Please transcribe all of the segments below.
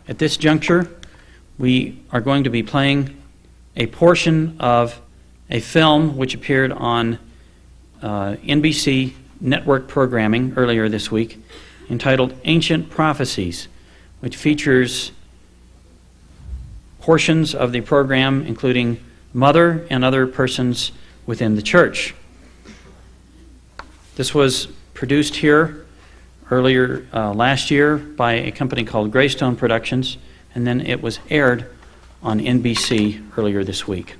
At this juncture, we are going to be playing a portion of a film which appeared on NBC network programming earlier this week, entitled Ancient Prophecies, which features portions of the program including Mother and other persons within the church. This was produced here earlier last year by a company called Greystone Productions, and then it was aired on NBC earlier this week.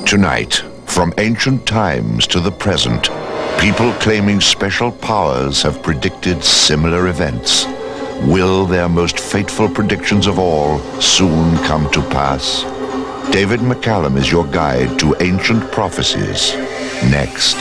Tonight, from ancient times to the present, people claiming special powers have predicted similar events. Will their most fateful predictions of all soon come to pass? David McCallum is your guide to ancient prophecies. Next.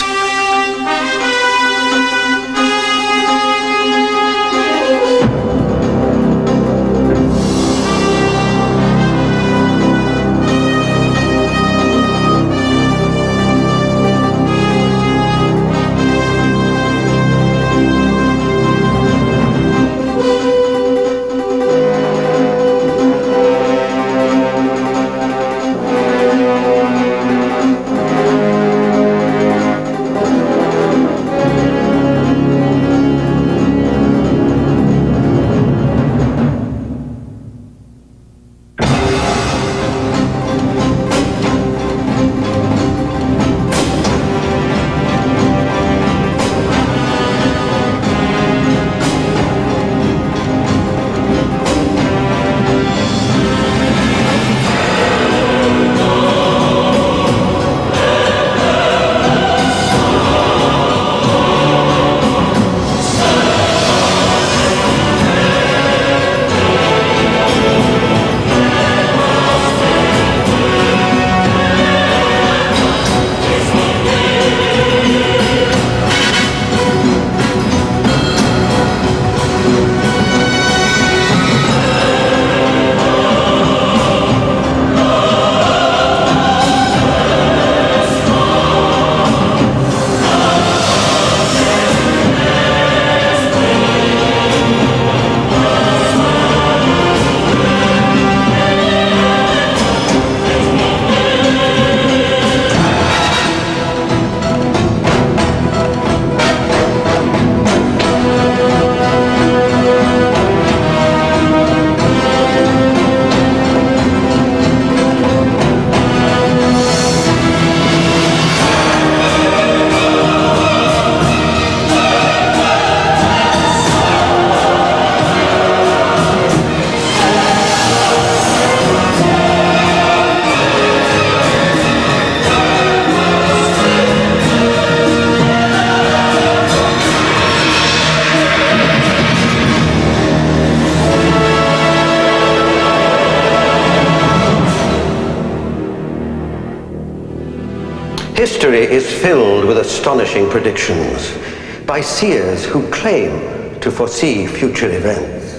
History is filled with astonishing predictions by seers who claim to foresee future events.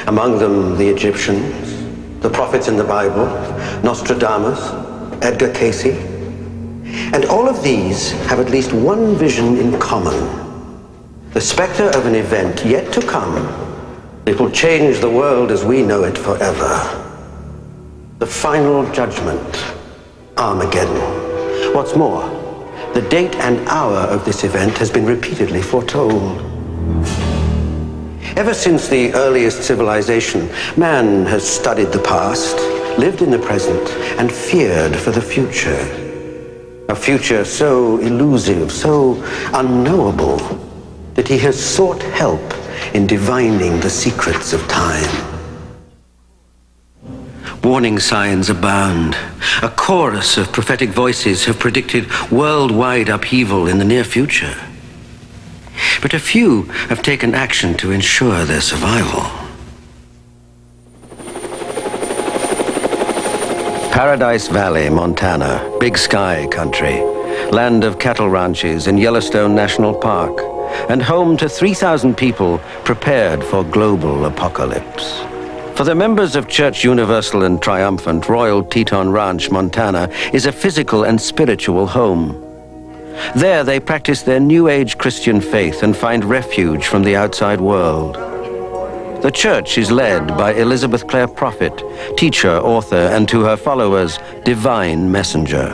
Among them the Egyptians, the prophets in the Bible, Nostradamus, Edgar Cayce. And all of these have at least one vision in common: the specter of an event yet to come. It will change the world as we know it forever. The final judgment, Armageddon. What's more, the date and hour of this event has been repeatedly foretold. Ever since the earliest civilization, man has studied the past, lived in the present, and feared for the future. A future so elusive, so unknowable, that he has sought help in divining the secrets of time. Warning signs abound. A chorus of prophetic voices have predicted worldwide upheaval in the near future. But a few have taken action to ensure their survival. Paradise Valley, Montana, Big Sky country, land of cattle ranches in Yellowstone National Park, and home to 3,000 people prepared for global apocalypse. For the members of Church Universal and Triumphant, Royal Teton Ranch, Montana, is a physical and spiritual home. There they practice their New Age Christian faith and find refuge from the outside world. The church is led by Elizabeth Clare Prophet, teacher, author, and to her followers, divine messenger.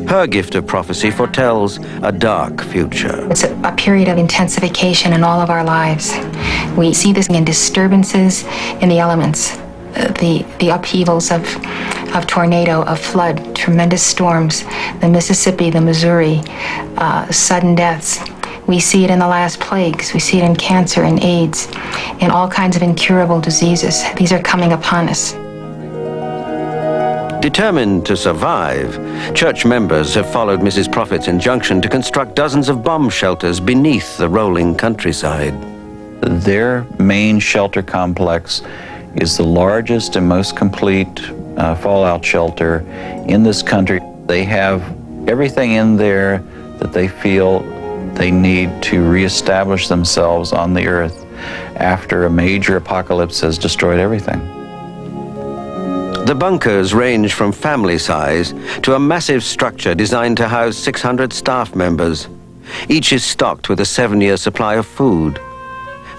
Her gift of prophecy foretells a dark future. It's a period of intensification in all of our lives. We see this in disturbances in the elements, the upheavals of tornado, of flood, tremendous storms, the Mississippi, the Missouri, sudden deaths. We see it in the last plagues. We see it in cancer and AIDS, in all kinds of incurable diseases. These are coming upon us. Determined to survive, church members have followed Mrs. Prophet's injunction to construct dozens of bomb shelters beneath the rolling countryside. Their main shelter complex is the largest and most complete fallout shelter in this country. They have everything in there that they feel they need to reestablish themselves on the earth after a major apocalypse has destroyed everything. The bunkers range from family size to a massive structure designed to house 600 staff members. Each is stocked with a 7-year supply of food.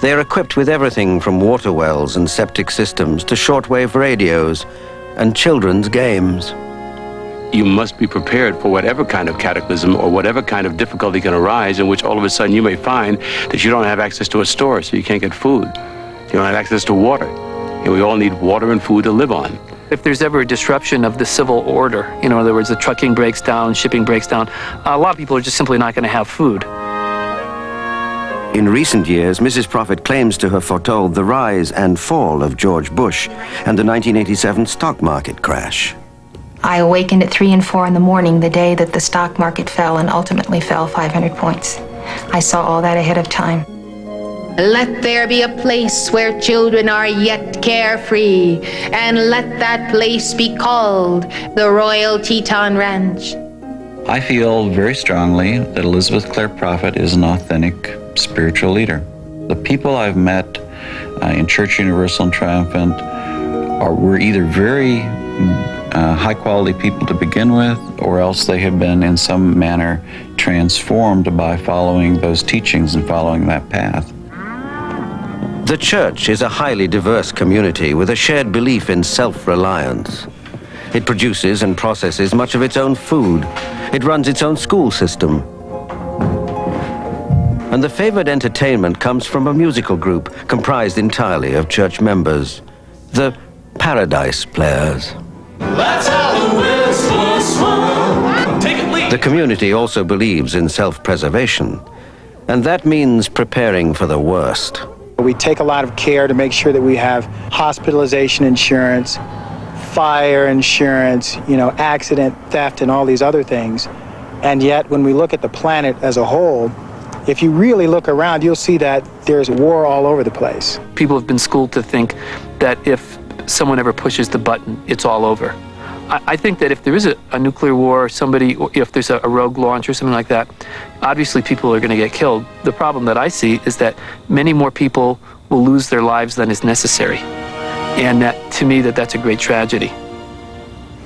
They are equipped with everything from water wells and septic systems to shortwave radios and children's games. You must be prepared for whatever kind of cataclysm or whatever kind of difficulty can arise in which all of a sudden you may find that you don't have access to a store, so you can't get food. You don't have access to water. And we all need water and food to live on. If there's ever a disruption of the civil order, in other words, the trucking breaks down, shipping breaks down, a lot of people are just simply not going to have food. In recent years, Mrs. Prophet claims to have foretold the rise and fall of George Bush and the 1987 stock market crash. I awakened at 3 and 4 in the morning the day that the stock market fell and ultimately fell 500 points. I saw all that ahead of time. Let there be a place where children are yet carefree, and let that place be called the Royal Teton Ranch. I feel very strongly that Elizabeth Clare Prophet is an authentic spiritual leader. The people I've met in Church Universal and Triumphant were either very high-quality people to begin with, or else they have been in some manner transformed by following those teachings and following that path. The church is a highly diverse community with a shared belief in self-reliance. It produces and processes much of its own food. It runs its own school system. And the favored entertainment comes from a musical group comprised entirely of church members, the Paradise Players. That's how the whistle swung. Take it, lead. The community also believes in self-preservation, and that means preparing for the worst. We take a lot of care to make sure that we have hospitalization insurance, fire insurance, accident, theft, and all these other things. And yet, when we look at the planet as a whole, if you really look around, you'll see that there's war all over the place. People have been schooled to think that if someone ever pushes the button, it's all over. I think that if there is a nuclear war, or if there's a rogue launch or something like that, obviously people are going to get killed. The problem that I see is that many more people will lose their lives than is necessary. And that, to me, that's a great tragedy.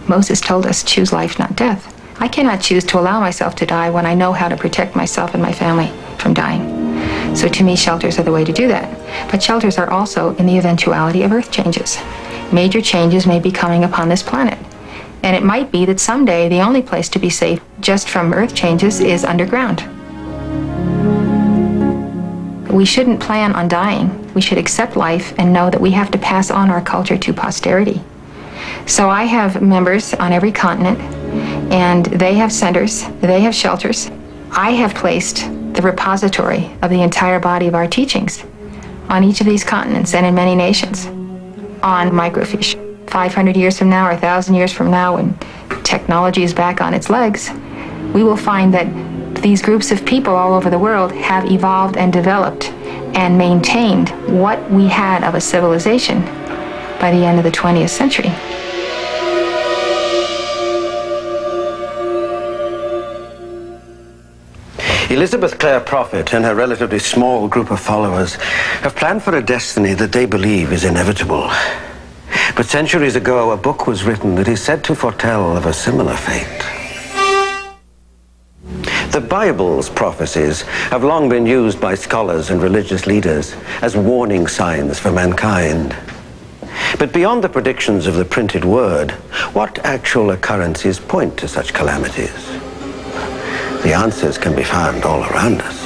Moses told us, choose life, not death. I cannot choose to allow myself to die when I know how to protect myself and my family from dying. So to me, shelters are the way to do that. But shelters are also in the eventuality of earth changes. Major changes may be coming upon this planet. And it might be that someday the only place to be safe just from earth changes is underground. We shouldn't plan on dying. We should accept life and know that we have to pass on our culture to posterity. So I have members on every continent, and they have centers, they have shelters. I have placed the repository of the entire body of our teachings on each of these continents and in many nations on microfiche. 500 years from now or 1,000 years from now, when technology is back on its legs, we will find that these groups of people all over the world have evolved and developed and maintained what we had of a civilization by the end of the 20th century. Elizabeth Clare Prophet and her relatively small group of followers have planned for a destiny that they believe is inevitable. But centuries ago, a book was written that is said to foretell of a similar fate. The Bible's prophecies have long been used by scholars and religious leaders as warning signs for mankind. But beyond the predictions of the printed word, what actual occurrences point to such calamities? The answers can be found all around us.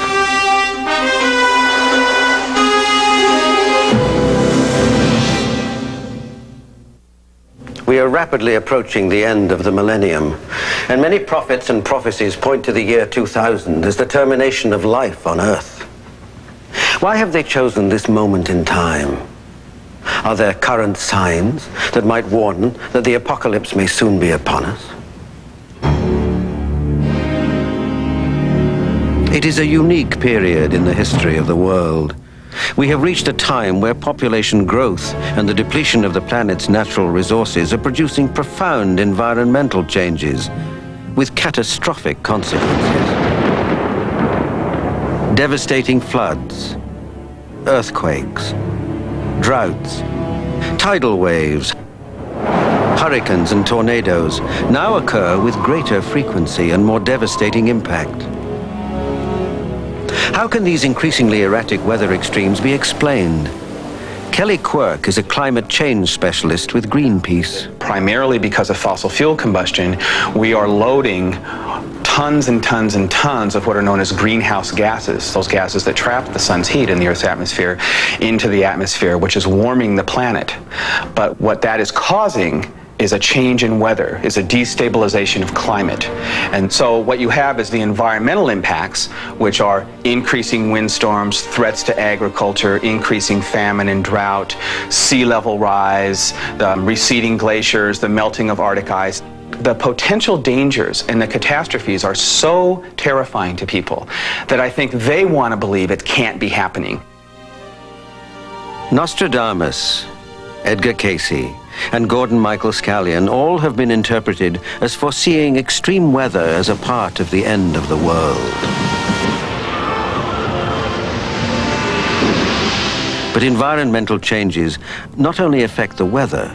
We are rapidly approaching the end of the millennium, and many prophets and prophecies point to the year 2000 as the termination of life on Earth. Why have they chosen this moment in time? Are there current signs that might warn that the apocalypse may soon be upon us? It is a unique period in the history of the world. We have reached a time where population growth and the depletion of the planet's natural resources are producing profound environmental changes with catastrophic consequences. Devastating floods, earthquakes, droughts, tidal waves, hurricanes and tornadoes now occur with greater frequency and more devastating impact. How can these increasingly erratic weather extremes be explained? Kelly Quirk is a climate change specialist with Greenpeace. Primarily because of fossil fuel combustion, we are loading tons and tons and tons of what are known as greenhouse gases, those gases that trap the sun's heat in the Earth's atmosphere, into the atmosphere, which is warming the planet. But what that is causing is a change in weather, is a destabilization of climate. And so what you have is the environmental impacts, which are increasing windstorms, threats to agriculture, increasing famine and drought, sea level rise, the receding glaciers, the melting of Arctic ice. The potential dangers and the catastrophes are so terrifying to people that I think they want to believe it can't be happening. Nostradamus, Edgar Cayce, and Gordon Michael Scallion all have been interpreted as foreseeing extreme weather as a part of the end of the world. But environmental changes not only affect the weather,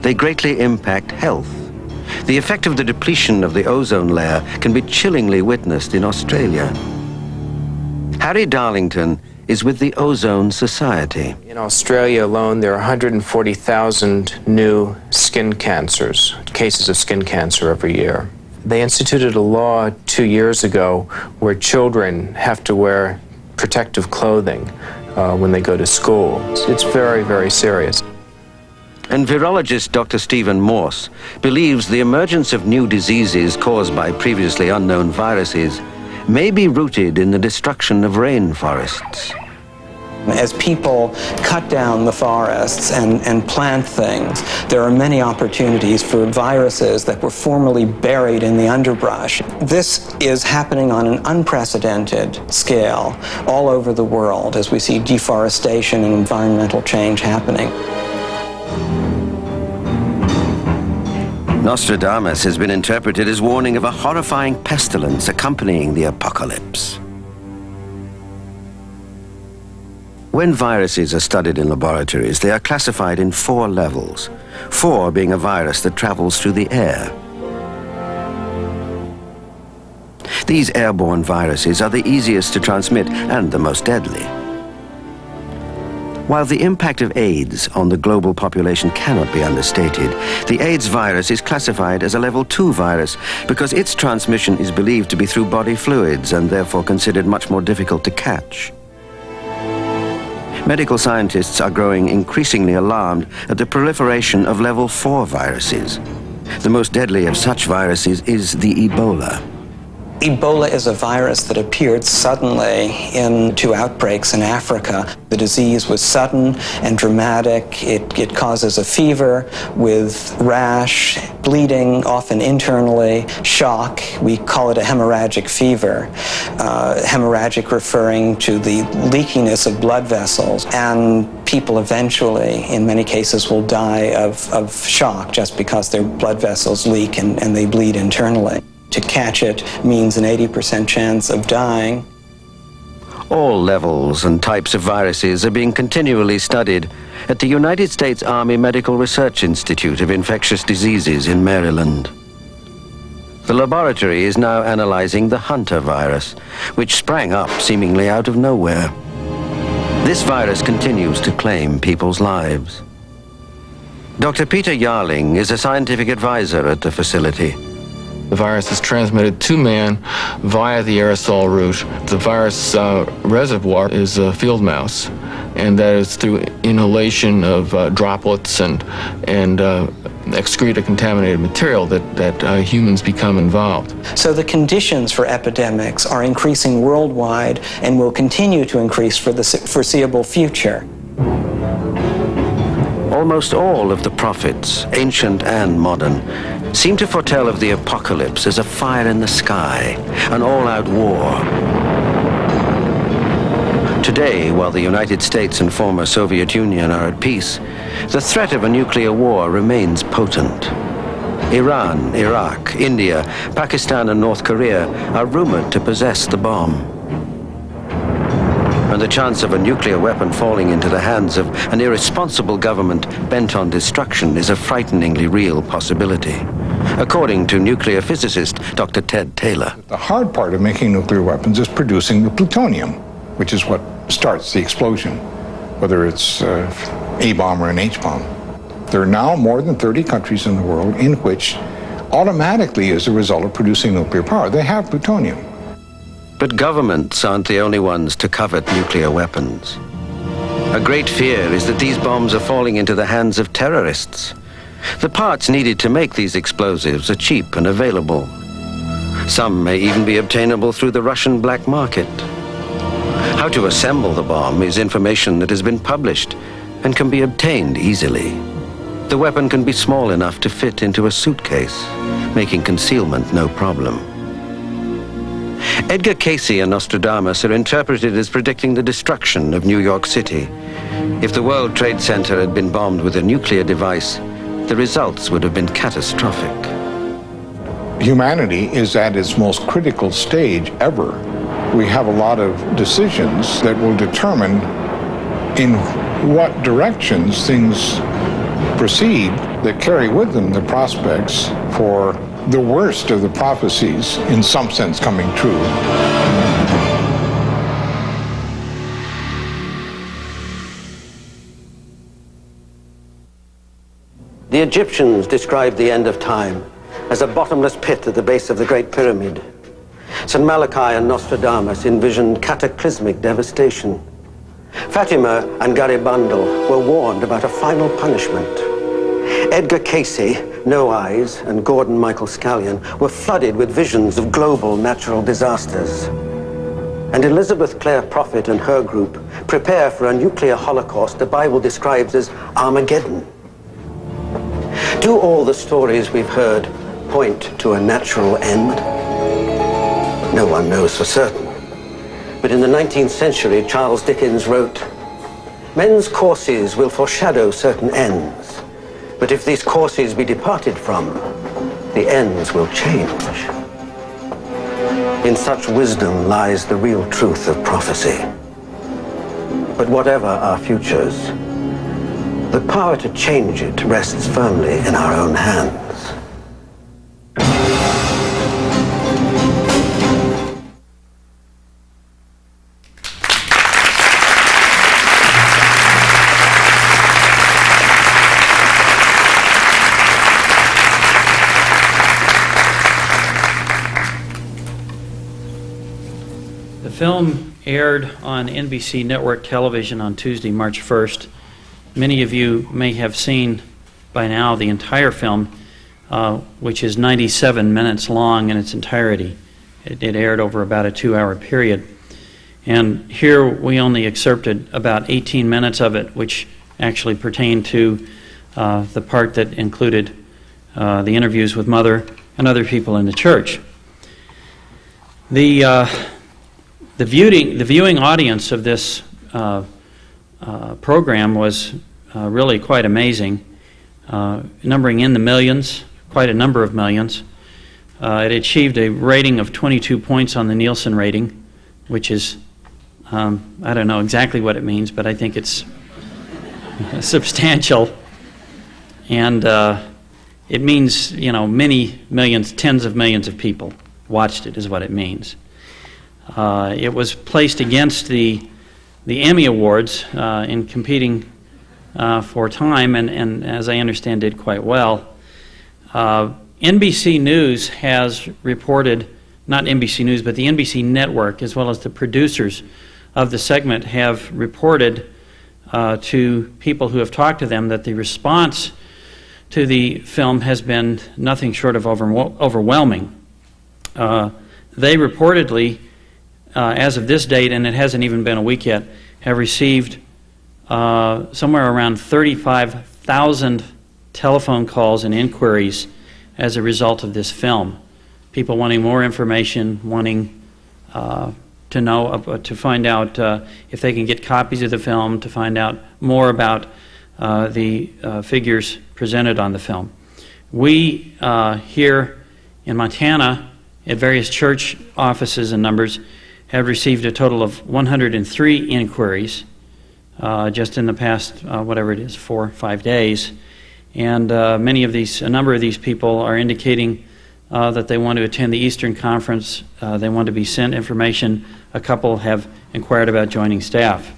they greatly impact health. The effect of the depletion of the ozone layer can be chillingly witnessed in Australia. Harry Darlington is with the Ozone Society. In Australia alone, there are 140,000 new skin cancers, cases of skin cancer every year. They instituted a law 2 years ago where children have to wear protective clothing when they go to school. It's very, very serious. And virologist Dr. Stephen Morse believes the emergence of new diseases caused by previously unknown viruses may be rooted in the destruction of rainforests. As people cut down the forests and plant things, there are many opportunities for viruses that were formerly buried in the underbrush. This is happening on an unprecedented scale all over the world as we see deforestation and environmental change happening. Nostradamus has been interpreted as warning of a horrifying pestilence accompanying the apocalypse. When viruses are studied in laboratories, they are classified in 4 levels, 4 being a virus that travels through the air. These airborne viruses are the easiest to transmit and the most deadly. While the impact of AIDS on the global population cannot be understated, the AIDS virus is classified as a level 2 virus because its transmission is believed to be through body fluids and therefore considered much more difficult to catch. Medical scientists are growing increasingly alarmed at the proliferation of level 4 viruses. The most deadly of such viruses is the Ebola. Ebola is a virus that appeared suddenly in 2 outbreaks in Africa. The disease was sudden and dramatic. It causes a fever with rash, bleeding, often internally, shock. We call it a hemorrhagic fever. Hemorrhagic referring to the leakiness of blood vessels, and people eventually, in many cases, will die of shock just because their blood vessels leak and they bleed internally. To catch it means an 80% chance of dying. All levels and types of viruses are being continually studied at the United States Army Medical Research Institute of Infectious Diseases in Maryland. The laboratory is now analyzing the Hunter virus, which sprang up seemingly out of nowhere. This virus continues to claim people's lives. Dr. Peter Yarling is a scientific advisor at the facility. The virus is transmitted to man via the aerosol route. The virus reservoir is a field mouse, and that is through inhalation of droplets and excrete a contaminated material that humans become involved. So the conditions for epidemics are increasing worldwide and will continue to increase for the foreseeable future. Almost all of the prophets, ancient and modern, seem to foretell of the apocalypse as a fire in the sky, an all-out war. Today, while the United States and former Soviet Union are at peace, the threat of a nuclear war remains potent. Iran, Iraq, India, Pakistan and North Korea are rumored to possess the bomb. And the chance of a nuclear weapon falling into the hands of an irresponsible government bent on destruction is a frighteningly real possibility, according to nuclear physicist Dr. Ted Taylor. The hard part of making nuclear weapons is producing the plutonium, which is what starts the explosion, whether it's a bomb or an H-bomb. There are now more than 30 countries in the world in which automatically, as a result of producing nuclear power, they have plutonium. But governments aren't the only ones to covet nuclear weapons. A great fear is that these bombs are falling into the hands of terrorists. The parts needed to make these explosives are cheap and available. Some may even be obtainable through the Russian black market. How to assemble the bomb is information that has been published and can be obtained easily. The weapon can be small enough to fit into a suitcase, making concealment no problem. Edgar Cayce and Nostradamus are interpreted as predicting the destruction of New York City. If the World Trade Center had been bombed with a nuclear device, the results would have been catastrophic. Humanity is at its most critical stage ever. We have a lot of decisions that will determine in what directions things proceed that carry with them the prospects for the worst of the prophecies, in some sense, coming true. The Egyptians described the end of time as a bottomless pit at the base of the Great Pyramid. St. Malachi and Nostradamus envisioned cataclysmic devastation. Fatima and Garibaldо were warned about a final punishment. Edgar Cayce, No Eyes, and Gordon Michael Scallion were flooded with visions of global natural disasters. And Elizabeth Clare Prophet and her group prepare for a nuclear holocaust the Bible describes as Armageddon. Do all the stories we've heard point to a natural end? No one knows for certain. But in the 19th century, Charles Dickens wrote, "Men's courses will foreshadow certain ends, but if these courses be departed from, the ends will change." In such wisdom lies the real truth of prophecy. But whatever our futures, the power to change it rests firmly in our own hands. The film aired on NBC network television on Tuesday, March 1st. Many of you may have seen by now the entire film, which is 97 minutes long in its entirety. It aired over about a 2-hour period. And here we only excerpted about 18 minutes of it, which actually pertained to the part that included the interviews with Mother and other people in the church. The viewing audience of this program was really quite amazing, numbering in the millions, quite a number of millions. It achieved a rating of 22 points on the Nielsen rating, which is, I don't know exactly what it means, but I think it's substantial. And it means, many millions, tens of millions of people watched it, is what it means. It was placed against the Emmy Awards in competing for time, and as I understand, did quite well. NBC News has reported, not NBC News, but the NBC network, as well as the producers of the segment, have reported to people who have talked to them that the response to the film has been nothing short of overwhelming. They reportedly, as of this date, and it hasn't even been a week yet, have received somewhere around 35,000 telephone calls and inquiries as a result of this film. People wanting more information, wanting to know, to find out if they can get copies of the film, to find out more about the figures presented on the film. We here in Montana, at various church offices and numbers, have received a total of 103 inquiries just in the past, whatever it is, 4 or 5 days. And a number of these people are indicating that they want to attend the Eastern Conference. They want to be sent information. A couple have inquired about joining staff.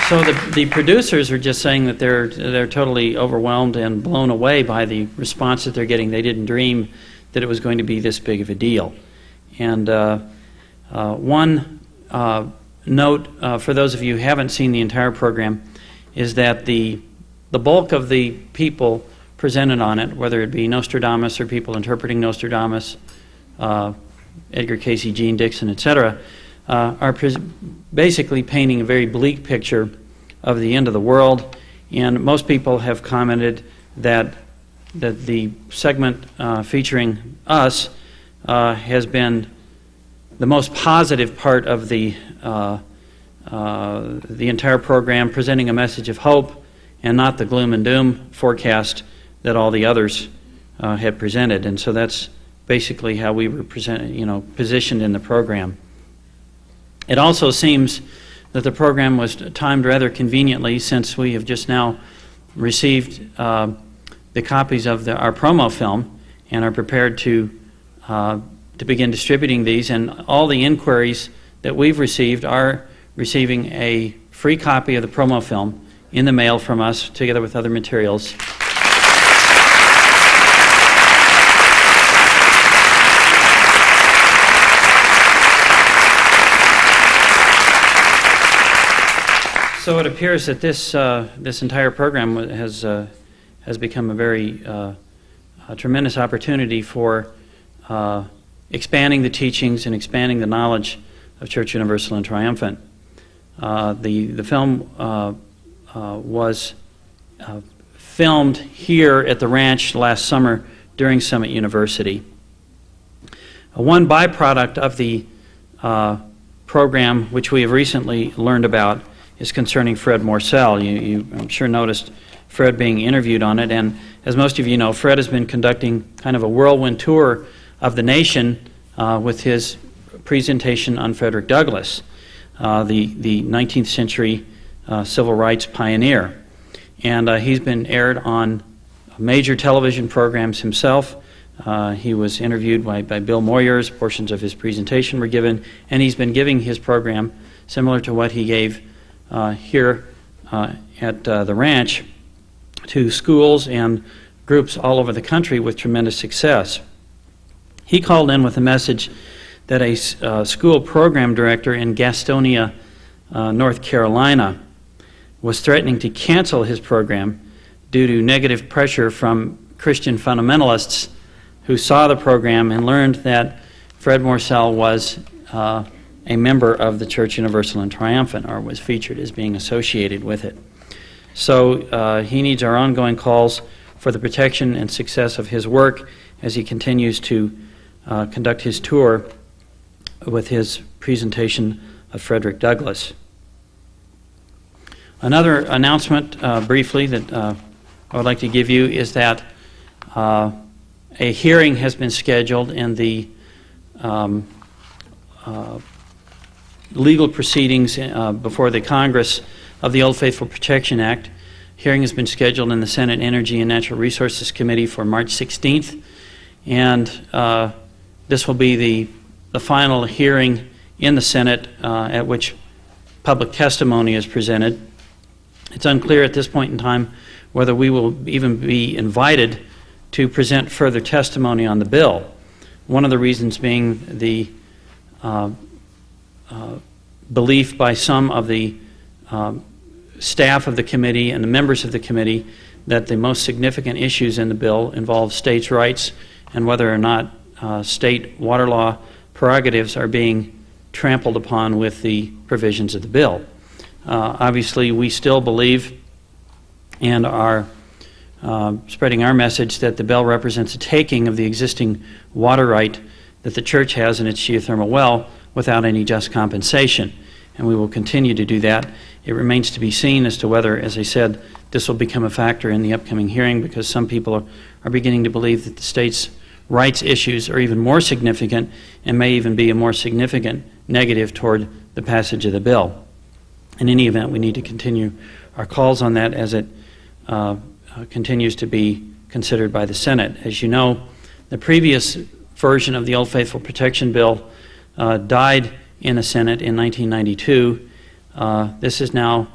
So the producers are just saying that they're totally overwhelmed and blown away by the response that they're getting. They didn't dream that it was going to be this big of a deal. And one note for those of you who haven't seen the entire program is that the bulk of the people presented on it, whether it be Nostradamus or people interpreting Nostradamus, Edgar Cayce, Gene Dixon, etc., are basically painting a very bleak picture of the end of the world. And most people have commented that the segment featuring us has been the most positive part of the entire program, presenting a message of hope and not the gloom and doom forecast that all the others had presented. And so that's basically how we were positioned in the program. It also seems that the program was timed rather conveniently, since we have just now received the copies of our promo film and are prepared to begin distributing these. And all the inquiries that we've received are receiving a free copy of the promo film in the mail from us, together with other materials. So it appears that this entire program has become a very tremendous opportunity for expanding the teachings and expanding the knowledge of Church Universal and Triumphant. The film was filmed here at the ranch last summer during Summit University. One byproduct of the program, which we have recently learned about, is concerning Fred Morsell. You I'm sure noticed Fred being interviewed on it, and as most of you know, Fred has been conducting kind of a whirlwind tour of the nation with his presentation on Frederick Douglass, the 19th century civil rights pioneer. And he's been aired on major television programs himself. He was interviewed by Bill Moyers. Portions of his presentation were given, and he's been giving his program similar to what he gave here at the ranch to schools and groups all over the country with tremendous success. He called in with a message that a school program director in Gastonia, North Carolina, was threatening to cancel his program due to negative pressure from Christian fundamentalists who saw the program and learned that Fred Morsell was a member of the Church Universal and Triumphant, or was featured as being associated with it. So he needs our ongoing calls for the protection and success of his work as he continues to conduct his tour with his presentation of Frederick Douglass. Another announcement, briefly, that I would like to give you is that a hearing has been scheduled in the legal proceedings before the Congress of the Old Faithful Protection Act. Hearing has been scheduled in the Senate Energy and Natural Resources Committee for March 16th, and this will be the final hearing in the Senate at which public testimony is presented. It's unclear at this point in time whether we will even be invited to present further testimony on the bill. One of the reasons being the belief by some of the staff of the committee and the members of the committee that the most significant issues in the bill involve states' rights and whether or not state water law prerogatives are being trampled upon with the provisions of the bill. Obviously, we still believe and are spreading our message that the bill represents a taking of the existing water right that the church has in its geothermal well without any just compensation, and we will continue to do that. It remains to be seen as to whether, as I said, this will become a factor in the upcoming hearing, because some people are beginning to believe that the state's rights issues are even more significant and may even be a more significant negative toward the passage of the bill. In any event, we need to continue our calls on that as it continues to be considered by the Senate. As you know, the previous version of the Old Faithful Protection Bill died in the Senate in 1992. This is now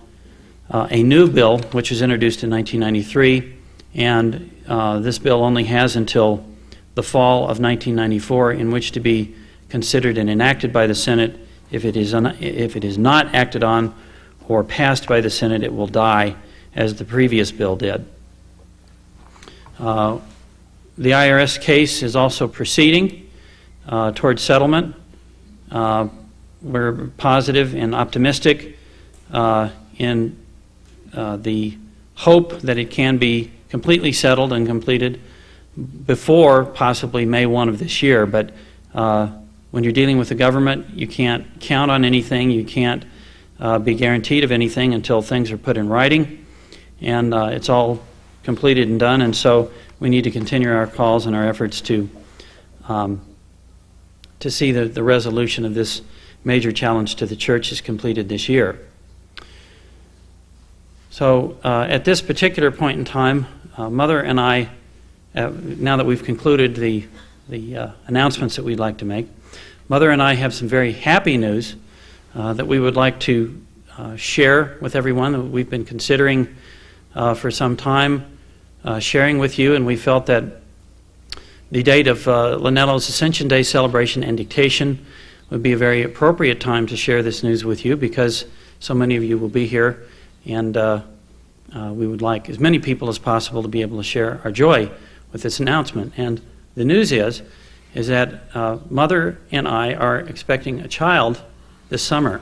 a new bill which was introduced in 1993, and this bill only has until the fall of 1994 in which to be considered and enacted by the Senate. If it is not acted on or passed by the Senate, it will die as the previous bill did. The IRS case is also proceeding towards settlement. We're positive and optimistic in the hope that it can be completely settled and completed before possibly May 1 of this year. But when you're dealing with the government, you can't count on anything. You can't be guaranteed of anything until things are put in writing, and it's all completed and done. And so we need to continue our calls and our efforts to see the resolution of this major challenge to the church is completed this year. So at this particular point in time, Mother and I, now that we've concluded the announcements that we'd like to make, Mother and I have some very happy news that we would like to share with everyone that we've been considering for some time sharing with you, and we felt that the date of LANELLO's Ascension Day celebration and dictation would be a very appropriate time to share this news with you, because so many of you will be here, and we would like as many people as possible to be able to share our joy with this announcement. And the news is that Mother and I are expecting a child this summer.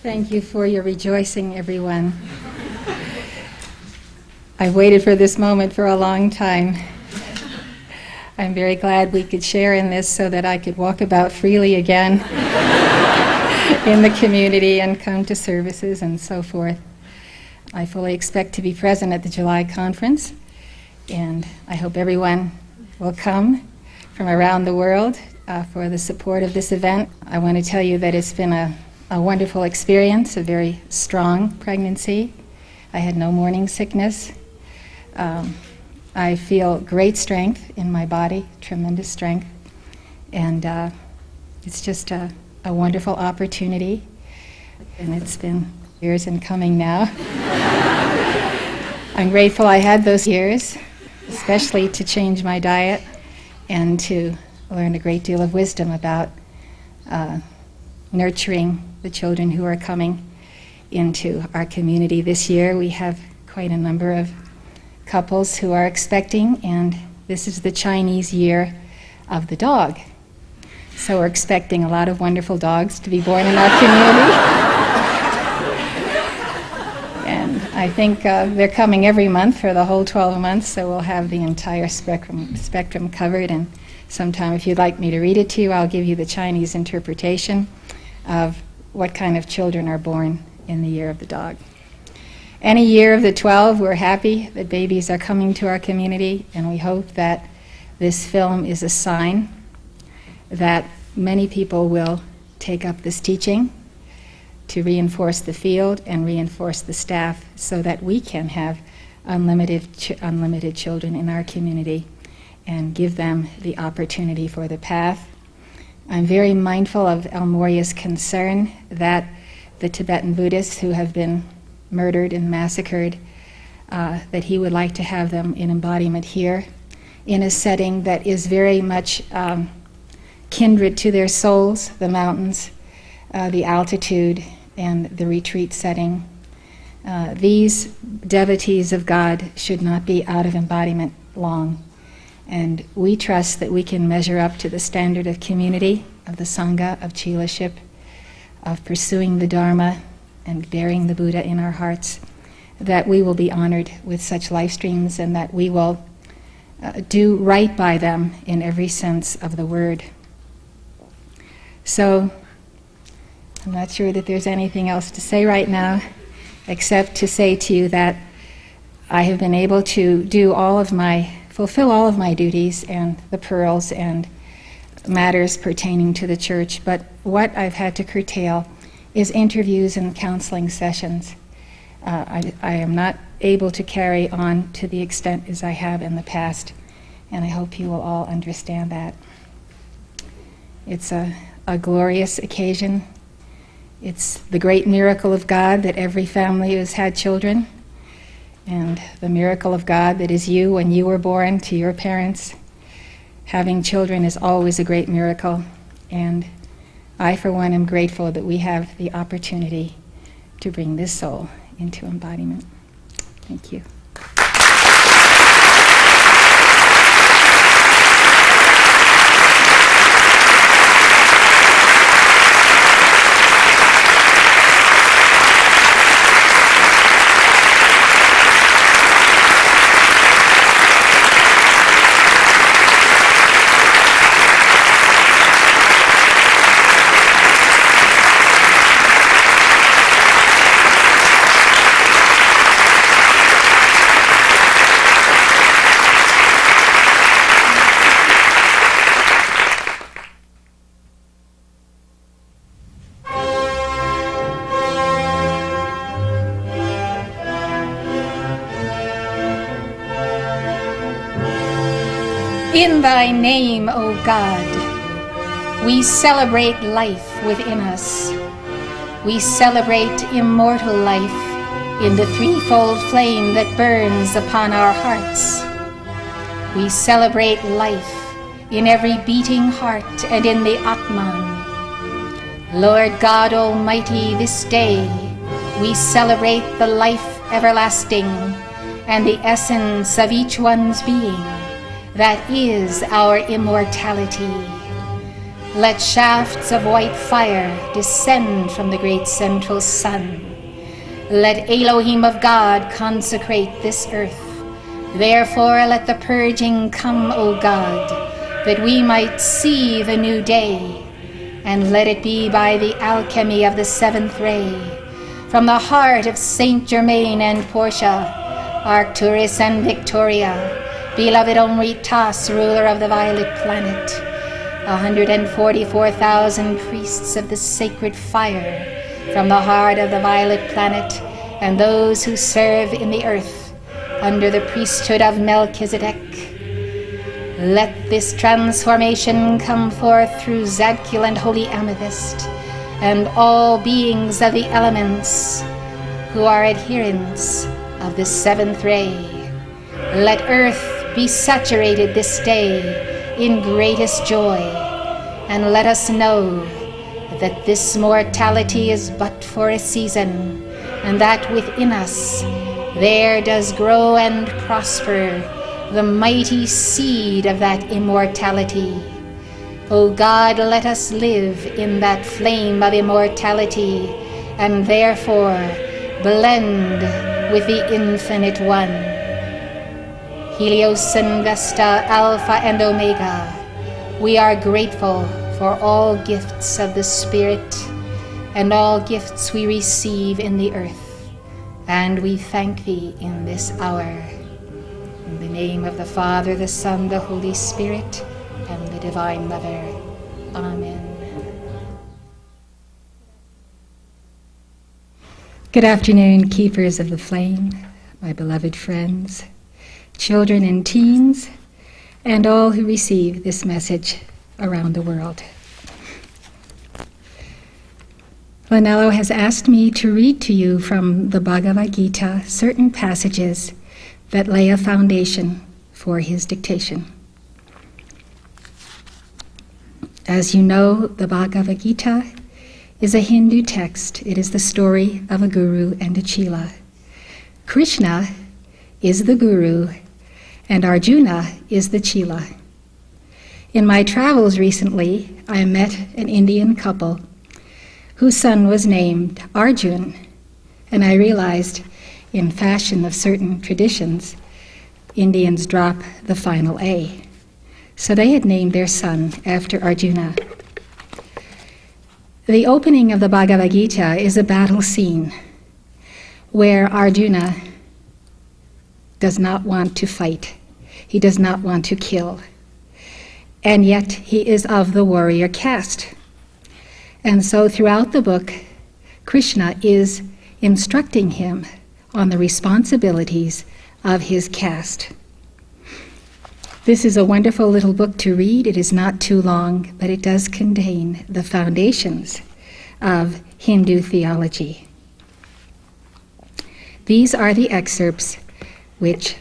Thank you for your rejoicing, everyone. I've waited for this moment for a long time. I'm very glad we could share in this so that I could walk about freely again in the community and come to services and so forth. I fully expect to be present at the July conference, and I hope everyone will come from around the world for the support of this event. I want to tell you that it's been a wonderful experience, a very strong pregnancy. I had no morning sickness. I feel great strength in my body, tremendous strength. And it's just a wonderful opportunity, and it's been years in coming now. I'm grateful I had those years, especially to change my diet and to learn a great deal of wisdom about nurturing the children who are coming into our community. This year we have quite a number of couples who are expecting, and this is the Chinese year of the dog. So we're expecting a lot of wonderful dogs to be born in our community. And I think they're coming every month for the whole 12 months, so we'll have the entire spectrum covered. And sometime, if you'd like me to read it to you, I'll give you the Chinese interpretation of what kind of children are born in the year of the dog. Any year of the 12, we're happy that babies are coming to our community, and we hope that this film is a sign that many people will take up this teaching to reinforce the field and reinforce the staff so that we can have unlimited children in our community and give them the opportunity for the path. I'm very mindful of El Morya's concern that the Tibetan Buddhists who have been murdered and massacred, that he would like to have them in embodiment here in a setting that is very much kindred to their souls, the mountains, the altitude, and the retreat setting. These devotees of God should not be out of embodiment long. And we trust that we can measure up to the standard of community, of the Sangha, of Chilaship, of pursuing the Dharma and bearing the Buddha in our hearts, that we will be honored with such life streams and that we will do right by them in every sense of the word. So, I'm not sure that there's anything else to say right now, except to say to you that I have been able to fulfill all of my duties and the pearls and matters pertaining to the church, but what I've had to curtail is interviews and counseling sessions. I am not able to carry on to the extent as I have in the past, and I hope you will all understand that. It's a glorious occasion. It's the great miracle of God that every family has had children, and the miracle of God that is you when you were born to your parents. Having children is always a great miracle, and I, for one, am grateful that we have the opportunity to bring this soul into embodiment. Thank you. In thy name, O God, we celebrate life within us. We celebrate immortal life in the threefold flame that burns upon our hearts. We celebrate life in every beating heart and in the Atman. Lord God Almighty, this day we celebrate the life everlasting and the essence of each one's being. That is our immortality. Let shafts of white fire descend from the great central sun. Let Elohim of God consecrate this earth. Therefore let the purging come, O God, that we might see the new day. And let it be by the alchemy of the seventh ray, from the heart of Saint Germain and Portia, Arcturus and Victoria, beloved Omritas, ruler of the violet planet, 144,000 priests of the sacred fire, from the heart of the violet planet, and those who serve in the earth under the priesthood of Melchizedek. Let this transformation come forth through Zadkiel and holy amethyst, and all beings of the elements who are adherents of the seventh ray. Let earth be saturated this day in greatest joy, and let us know that this mortality is but for a season, and that within us there does grow and prosper the mighty seed of that immortality. O God, let us live in that flame of immortality, and therefore blend with the Infinite One. Helios and Vesta, Alpha and Omega, we are grateful for all gifts of the Spirit and all gifts we receive in the earth, and we thank Thee in this hour. In the name of the Father, the Son, the Holy Spirit, and the Divine Mother. Amen. Good afternoon, keepers of the flame, my beloved friends, children and teens, and all who receive this message around the world. LANELLO has asked me to read to you from the Bhagavad Gita certain passages that lay a foundation for his dictation. As you know, the Bhagavad Gita is a Hindu text. It is the story of a guru and a chela. Krishna is the guru, and Arjuna is the chela. In my travels recently, I met an Indian couple whose son was named Arjun, and I realized, in fashion of certain traditions, Indians drop the final A. So they had named their son after Arjuna. The opening of the Bhagavad Gita is a battle scene where Arjuna does not want to fight. He does not want to kill. And yet he is of the warrior caste. And so throughout the book, Krishna is instructing him on the responsibilities of his caste. This is a wonderful little book to read. It is not too long, but it does contain the foundations of Hindu theology. These are the excerpts which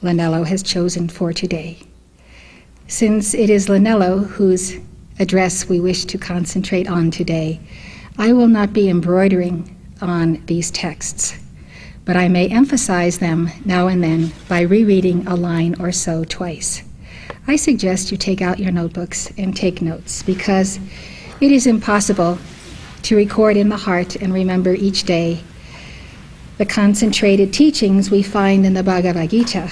LANELLO has chosen for today. Since it is LANELLO whose address we wish to concentrate on today, I will not be embroidering on these texts, but I may emphasize them now and then by rereading a line or so twice. I suggest you take out your notebooks and take notes, because it is impossible to record in the heart and remember each day the concentrated teachings we find in the Bhagavad Gita.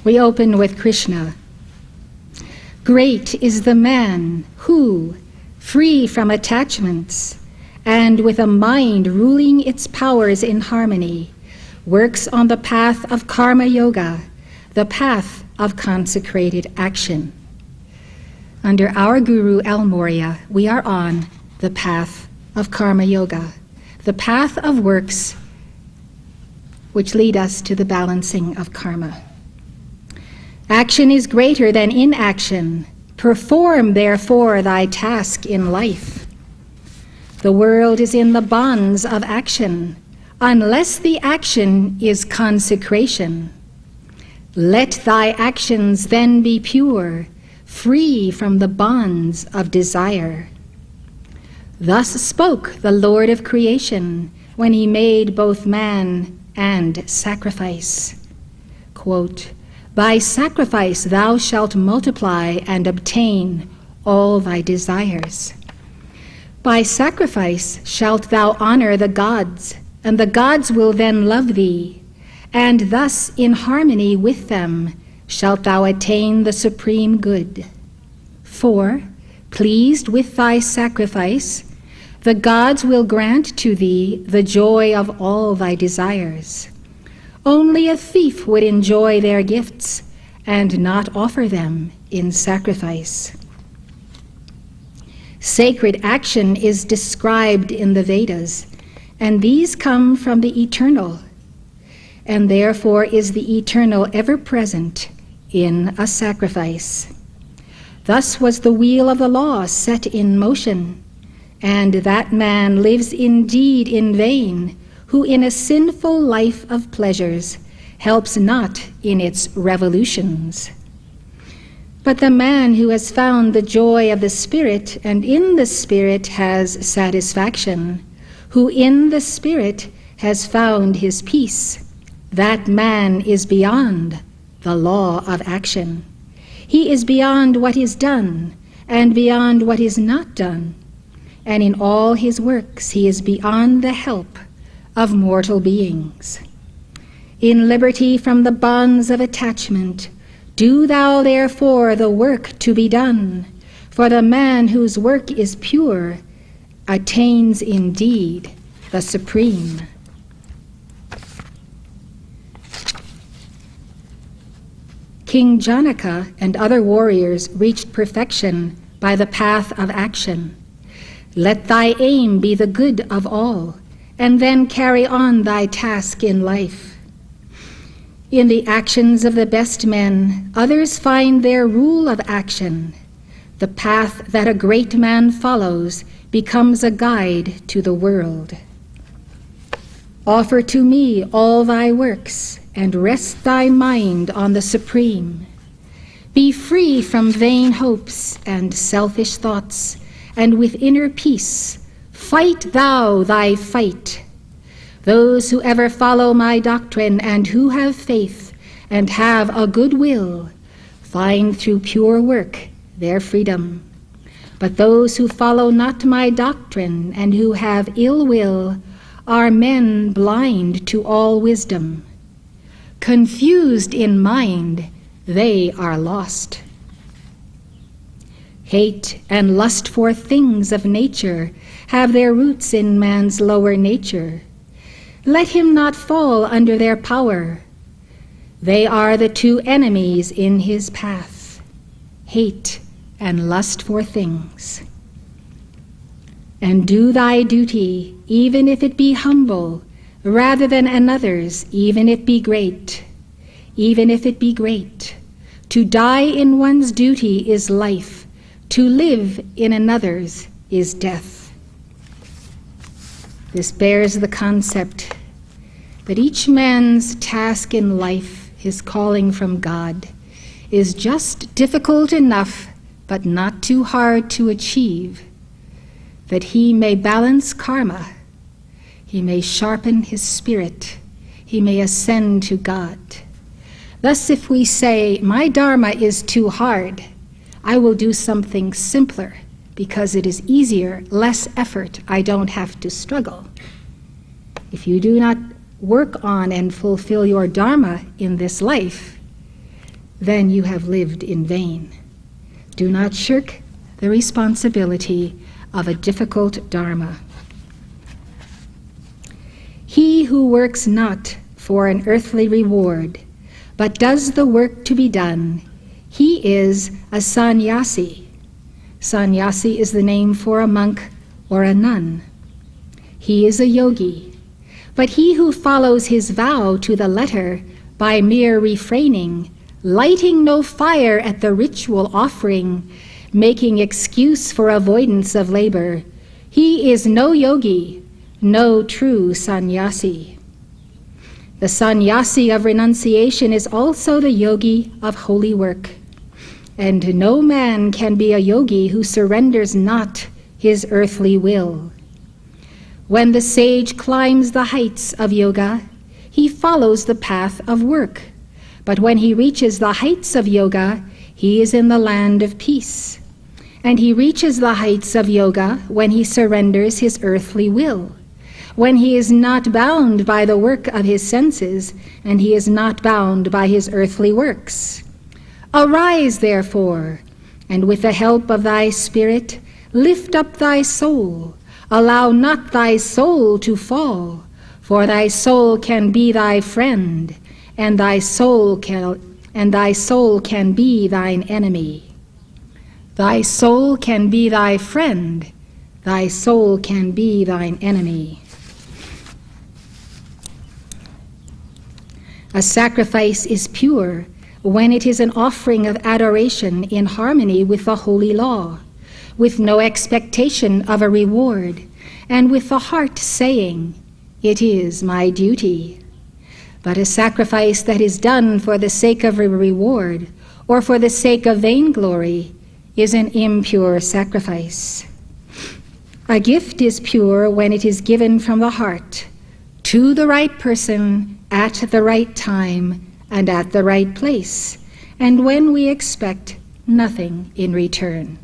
We open with Krishna. Great is the man who, free from attachments, and with a mind ruling its powers in harmony, works on the path of karma yoga, the path of consecrated action. Under our Guru El Morya, we are on the path of karma yoga, the path of works which lead us to the balancing of karma. Action is greater than inaction. Perform, therefore, thy task in life. The world is in the bonds of action, unless the action is consecration. Let thy actions then be pure, free from the bonds of desire. Thus spoke the Lord of creation when he made both man and sacrifice. Quote, by sacrifice thou shalt multiply and obtain all thy desires. By sacrifice shalt thou honor the gods, and the gods will then love thee, and thus in harmony with them shalt thou attain the supreme good. For, pleased with thy sacrifice, the gods will grant to thee the joy of all thy desires. Only a thief would enjoy their gifts and not offer them in sacrifice. Sacred action is described in the Vedas, and these come from the eternal, and therefore is the eternal ever present in a sacrifice. Thus was the wheel of the law set in motion, and that man lives indeed in vain, who in a sinful life of pleasures helps not in its revolutions. But the man who has found the joy of the Spirit, and in the Spirit has satisfaction, who in the Spirit has found his peace, that man is beyond the law of action. He is beyond what is done, and beyond what is not done, and in all his works he is beyond the help of mortal beings. In liberty from the bonds of attachment, do thou therefore the work to be done, for the man whose work is pure attains indeed the supreme. King Janaka and other warriors reached perfection by the path of action. Let thy aim be the good of all, and then carry on thy task in life. In the actions of the best men, others find their rule of action. The path that a great man follows becomes a guide to the world. Offer to me all thy works, and rest thy mind on the Supreme. Be free from vain hopes and selfish thoughts, and with inner peace fight thou thy fight. Those who ever follow my doctrine and who have faith and have a good will find through pure work their freedom. But those who follow not my doctrine and who have ill will are men blind to all wisdom. Confused in mind, they are lost. Hate and lust for things of nature have their roots in man's lower nature. Let him not fall under their power. They are the two enemies in his path, hate and lust for things. And do thy duty, even if it be humble, rather than another's, even if it be great. Even if it be great. To die in one's duty is life. To live in another's is death. This bears the concept that each man's task in life, his calling from God, is just difficult enough, but not too hard to achieve, that he may balance karma, he may sharpen his spirit, he may ascend to God. Thus, if we say, my dharma is too hard, I will do something simpler, because it is easier, less effort, I don't have to struggle. If you do not work on and fulfill your dharma in this life, then you have lived in vain. Do not shirk the responsibility of a difficult dharma. He who works not for an earthly reward, but does the work to be done, he is a sannyasi. Sannyasi is the name for a monk or a nun. He is a yogi. But he who follows his vow to the letter by mere refraining, lighting no fire at the ritual offering, making excuse for avoidance of labor, he is no yogi, no true sannyasi. The sannyasi of renunciation is also the yogi of holy work. And no man can be a yogi who surrenders not his earthly will. When the sage climbs the heights of yoga, he follows the path of work. But when he reaches the heights of yoga, he is in the land of peace. And he reaches the heights of yoga when he surrenders his earthly will, when he is not bound by the work of his senses, and he is not bound by his earthly works. Arise, therefore, and with the help of thy spirit, lift up thy soul. Allow not thy soul to fall, for thy soul can be thy friend, and thy soul can be thine enemy. Thy soul can be thy friend, thy soul can be thine enemy. A sacrifice is pure, when it is an offering of adoration in harmony with the holy law, with no expectation of a reward, and with the heart saying, "It is my duty." But a sacrifice that is done for the sake of a reward or for the sake of vainglory is an impure sacrifice. A gift is pure when it is given from the heart, to the right person, at the right time, and at the right place, and when we expect nothing in return.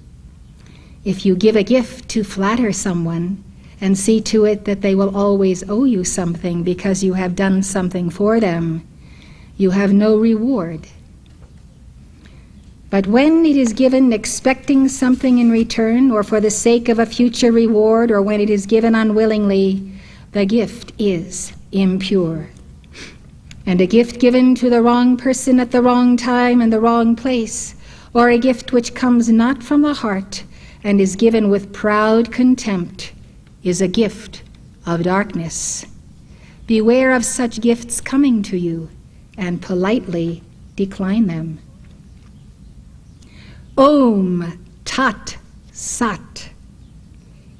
If you give a gift to flatter someone, and see to it that they will always owe you something because you have done something for them, you have no reward. But when it is given expecting something in return, or for the sake of a future reward, or when it is given unwillingly, the gift is impure. And a gift given to the wrong person at the wrong time and the wrong place, or a gift which comes not from the heart and is given with proud contempt, is a gift of darkness. Beware of such gifts coming to you, and politely decline them. Om, Tat, Sat.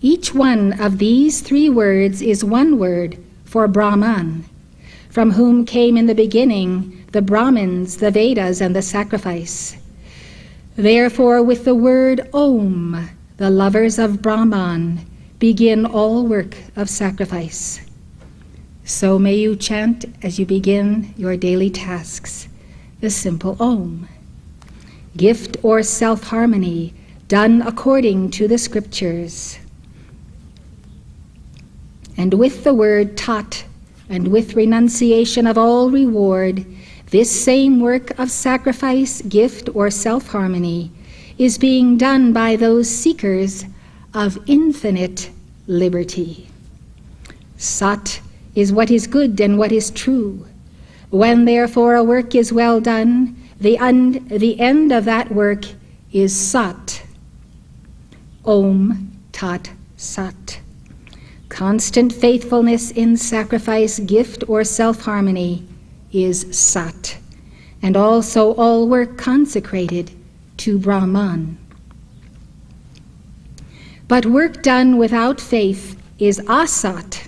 Each one of these three words is one word for Brahman, from whom came in the beginning the Brahmins, the Vedas, and the sacrifice. Therefore, with the word Om, the lovers of Brahman begin all work of sacrifice. So may you chant as you begin your daily tasks the simple Om. Gift or self-harmony done according to the scriptures. And with the word Tat, and with renunciation of all reward, this same work of sacrifice, gift, or self-harmony is being done by those seekers of infinite liberty. Sat is what is good and what is true. When therefore a work is well done, the end of that work is Sat. Om Tat Sat. Constant faithfulness in sacrifice, gift, or self-harmony is Sat, and also all work consecrated to Brahman. But work done without faith is Asat,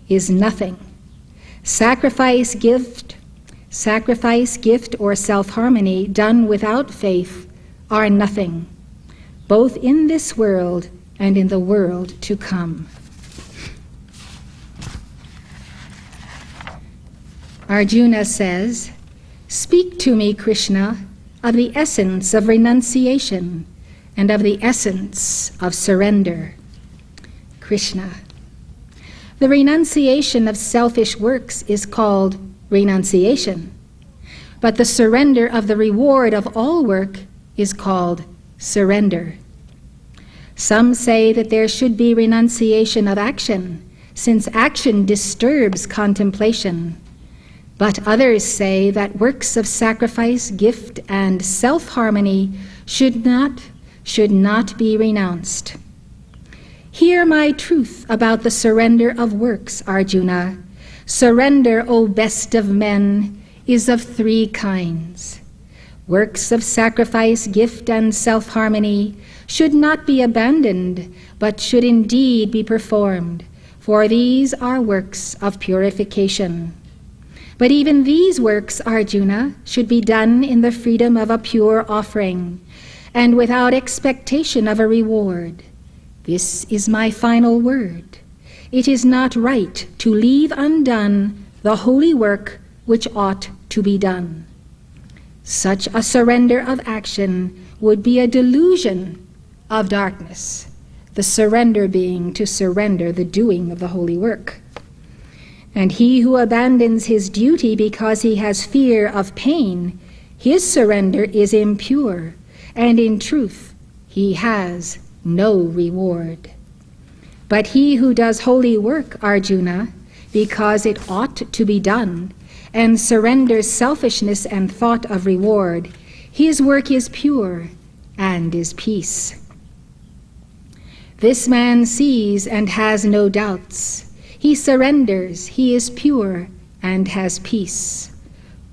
is nothing. Sacrifice, gift, or self-harmony done without faith are nothing, both in this world and in the world to come. Arjuna says, "Speak to me, Krishna, of the essence of renunciation and of the essence of surrender." Krishna. The renunciation of selfish works is called renunciation, but the surrender of the reward of all work is called surrender. Some say that there should be renunciation of action, since action disturbs contemplation. But others say that works of sacrifice, gift, and self-harmony should not be renounced. Hear my truth about the surrender of works, Arjuna. Surrender, O best of men, is of three kinds. Works of sacrifice, gift, and self-harmony should not be abandoned, but should indeed be performed, for these are works of purification. But even these works, Arjuna, should be done in the freedom of a pure offering, and without expectation of a reward. This is my final word. It is not right to leave undone the holy work which ought to be done. Such a surrender of action would be a delusion of darkness, the surrender being to surrender the doing of the holy work. And he who abandons his duty because he has fear of pain, his surrender is impure, and in truth he has no reward. But he who does holy work, Arjuna, because it ought to be done, and surrenders selfishness and thought of reward, his work is pure and is peace. This man sees and has no doubts. He surrenders, he is pure and has peace.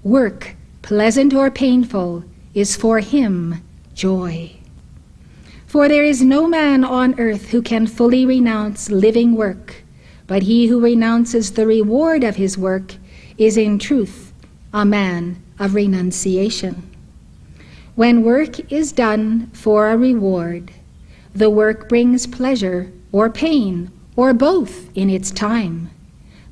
Work pleasant or painful, is for him joy. For there is no man on earth who can fully renounce living work, but he who renounces the reward of his work is in truth a man of renunciation. When work is done for a reward, the work brings pleasure or pain or both in its time.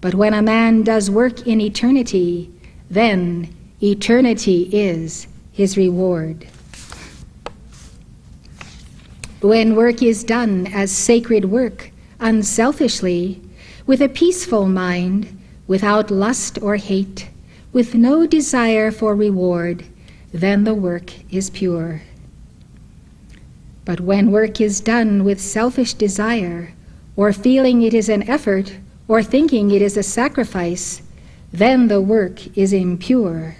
But when a man does work in eternity, then eternity is his reward. When work is done as sacred work, unselfishly, with a peaceful mind, without lust or hate, with no desire for reward, then the work is pure. But when work is done with selfish desire, or feeling it is an effort, or thinking it is a sacrifice, then the work is impure.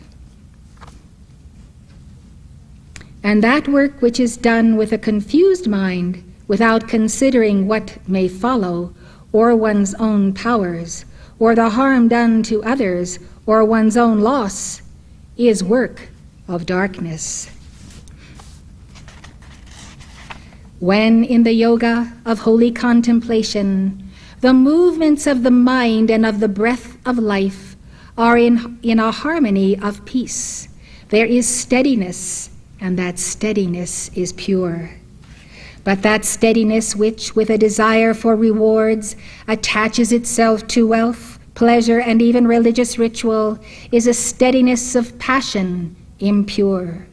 And that work which is done with a confused mind, without considering what may follow, or one's own powers, or the harm done to others, or one's own loss, is work of darkness. When in the yoga of holy contemplation, the movements of the mind and of the breath of life are in a harmony of peace, there is steadiness, and that steadiness is pure. But that steadiness which, with a desire for rewards, attaches itself to wealth, pleasure, and even religious ritual, is a steadiness of passion, impure.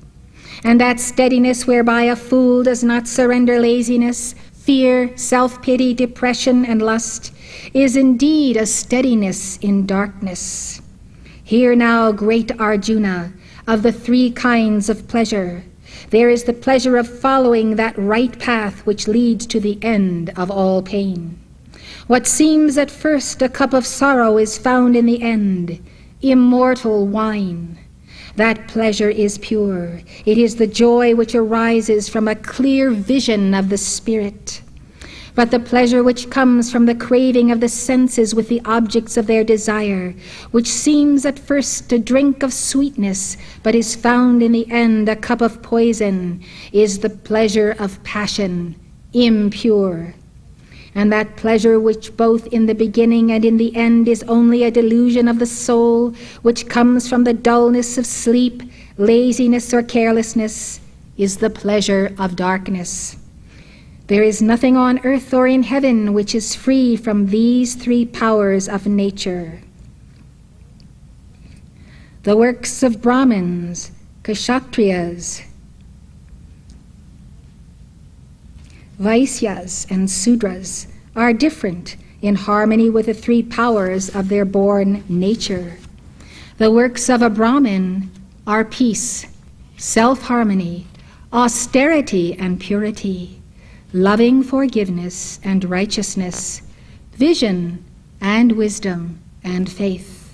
And that steadiness whereby a fool does not surrender laziness, fear, self-pity, depression, and lust, is indeed a steadiness in darkness. Hear now, great Arjuna, of the three kinds of pleasure. There is the pleasure of following that right path which leads to the end of all pain. What seems at first a cup of sorrow is found in the end, immortal wine. That pleasure is pure. It is the joy which arises from a clear vision of the spirit. But the pleasure which comes from the craving of the senses with the objects of their desire, which seems at first a drink of sweetness, but is found in the end a cup of poison, is the pleasure of passion, impure. And that pleasure which both in the beginning and in the end is only a delusion of the soul, which comes from the dullness of sleep, laziness, or carelessness, is the pleasure of darkness. There is nothing on earth or in heaven which is free from these three powers of nature. The works of Brahmins, Kshatriyas, Vaisyas, and Sudras are different in harmony with the three powers of their born nature. The works of a Brahmin are peace, self-harmony, austerity and purity, loving forgiveness and righteousness, vision and wisdom and faith.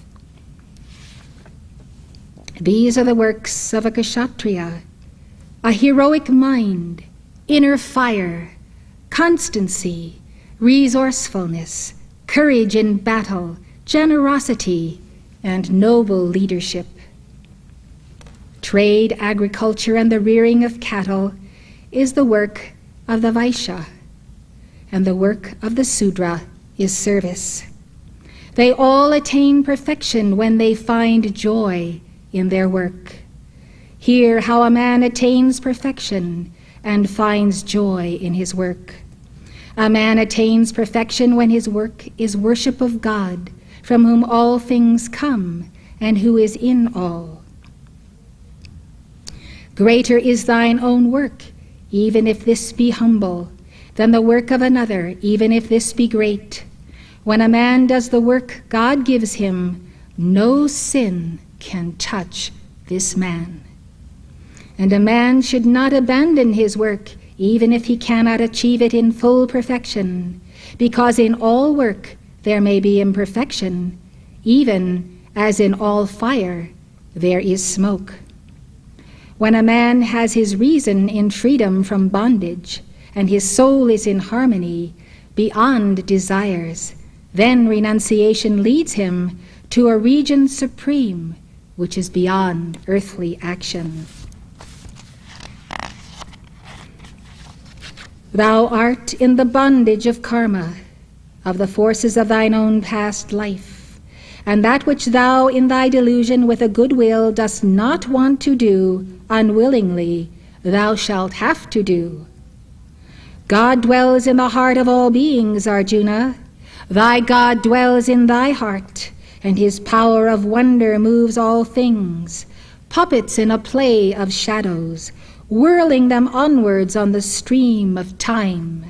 These are the works of a Kshatriya: a heroic mind, inner fire, constancy, resourcefulness, courage in battle, generosity, and noble leadership. Trade, agriculture, and the rearing of cattle is the work of the Vaishya, and the work of the Sudra is service. They all attain perfection when they find joy in their work. Hear how a man attains perfection and finds joy in his work. A man attains perfection when his work is worship of God, from whom all things come and who is in all. Greater is thine own work, even if this be humble, than the work of another, even if this be great. When a man does the work God gives him, no sin can touch this man. And a man should not abandon his work, even if he cannot achieve it in full perfection, because in all work there may be imperfection, even as in all fire there is smoke. When a man has his reason in freedom from bondage, and his soul is in harmony, beyond desires, then renunciation leads him to a region supreme, which is beyond earthly action. Thou art in the bondage of karma, of the forces of thine own past life, and that which thou in thy delusion with a good will dost not want to do, unwillingly, thou shalt have to do. God dwells in the heart of all beings, Arjuna. Thy God dwells in thy heart, and his power of wonder moves all things, puppets in a play of shadows, whirling them onwards on the stream of time.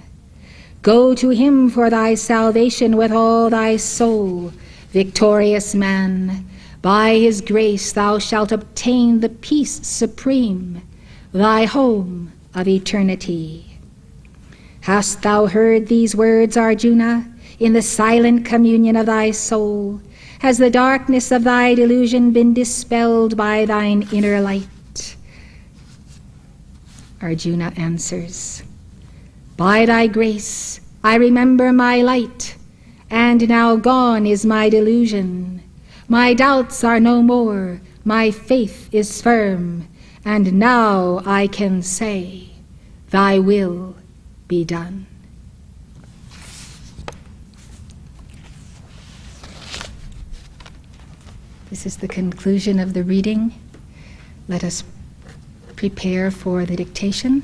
Go to him for thy salvation with all thy soul, victorious man. By his grace thou shalt obtain the peace supreme, thy home of eternity. Hast thou heard these words, Arjuna, in the silent communion of thy soul? Has the darkness of thy delusion been dispelled by thine inner light? Arjuna answers, by thy grace I remember my light, and now gone is my delusion. My doubts are no more, my faith is firm, and now I can say, thy will be done. This is the conclusion of the reading. Let us prepare for the dictation.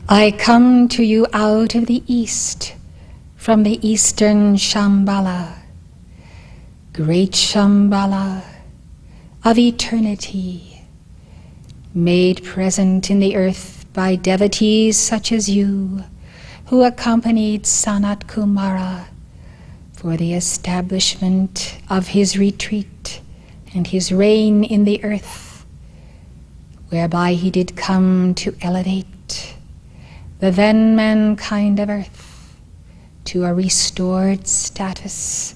I come to you out of the east, from the eastern Shambhala, great Shambhala of eternity, made present in the earth by devotees such as you, who accompanied Sanat Kumara for the establishment of his retreat and his reign in the earth, whereby he did come to elevate the then mankind of earth to a restored status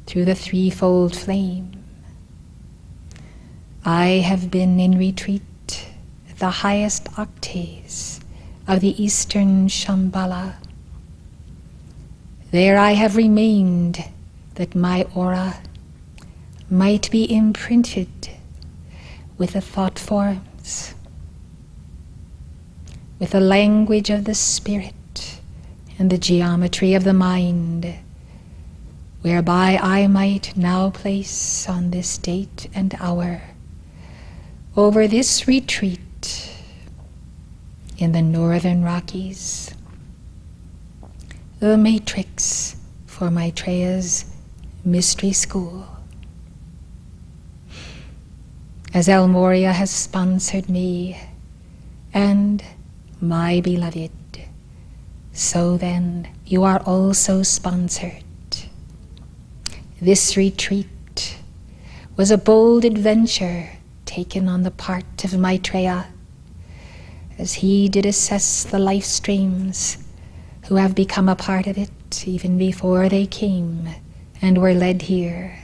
through the threefold flame. I have been in retreat at the highest octaves of the eastern Shambhala. There I have remained that my aura might be imprinted with the thought forms, with the language of the spirit and the geometry of the mind, whereby I might now place on this date and hour over this retreat in the northern Rockies, the matrix for Maitreya's mystery school. As El Morya has sponsored me and my beloved, so then you are also sponsored. This retreat was a bold adventure taken on the part of Maitreya, as he did assess the life streams who have become a part of it even before they came and were led here,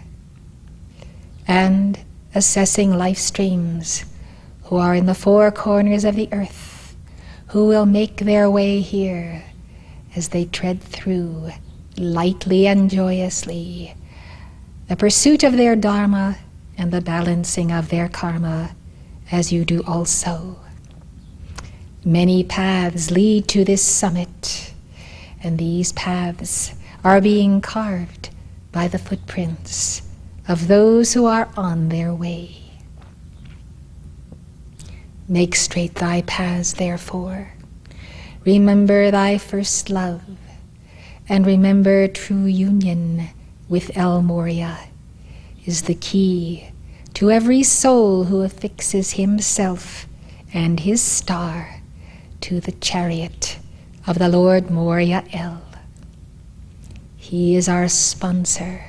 and assessing life streams who are in the four corners of the earth, who will make their way here as they tread through lightly and joyously the pursuit of their dharma and the balancing of their karma, as you do also. Many paths lead to this summit, and these paths are being carved by the footprints of those who are on their way. Make straight thy paths, therefore. Remember thy first love, and remember true union with El Morya is the key to every soul who affixes himself and his star to the chariot of the Lord Morya El. He is our sponsor,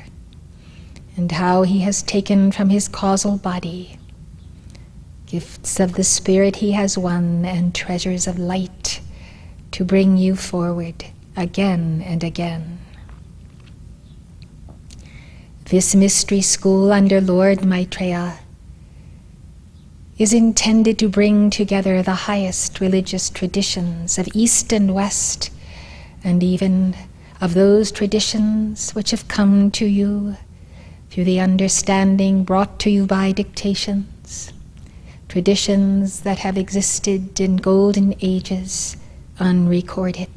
and how he has taken from his causal body gifts of the spirit he has won and treasures of light to bring you forward again and again. This mystery school under Lord Maitreya is intended to bring together the highest religious traditions of East and West, and even of those traditions which have come to you through the understanding brought to you by dictations, traditions that have existed in golden ages unrecorded.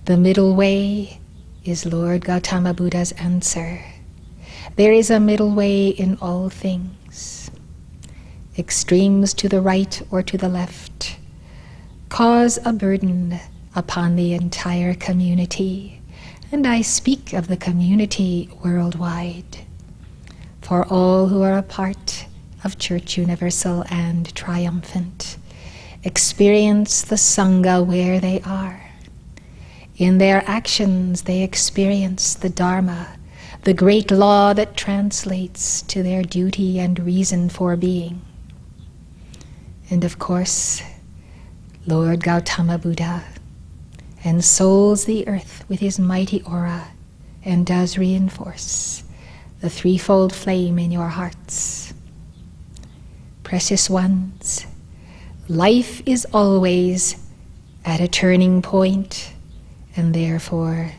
The middle way is Lord Gautama Buddha's answer. There is a middle way in all things. Extremes to the right or to the left cause a burden upon the entire community, and I speak of the community worldwide, for all who are a part of Church Universal and Triumphant experience the Sangha where they are. In their actions, they experience the Dharma, the great law that translates to their duty and reason for being. And of course, Lord Gautama Buddha ensouls the earth with his mighty aura and does reinforce the threefold flame in your hearts. Precious ones, life is always at a turning point, and therefore,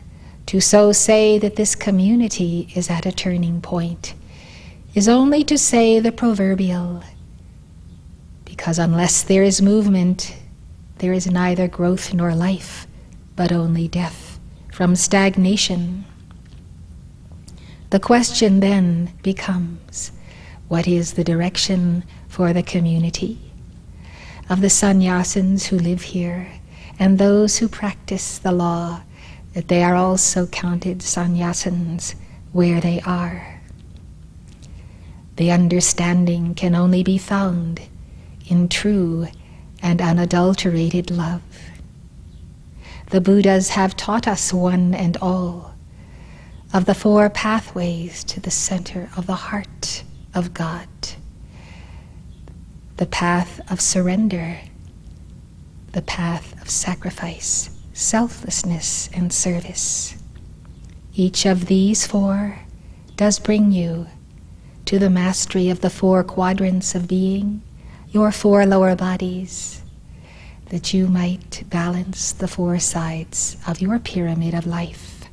to so say that this community is at a turning point is only to say the proverbial, because unless there is movement, there is neither growth nor life, but only death from stagnation. The question then becomes, what is the direction for the community? of the sannyasins who live here and those who practice the law, that they are also counted sannyasins where they are. The understanding can only be found in true and unadulterated love. The Buddhas have taught us one and all of the 4 pathways to the center of the heart of God. The path of surrender, the path of sacrifice, selflessness, and service. Each of these 4 does bring you to the mastery of the 4 quadrants of being, your 4 lower bodies, that you might balance the 4 sides of your pyramid of life.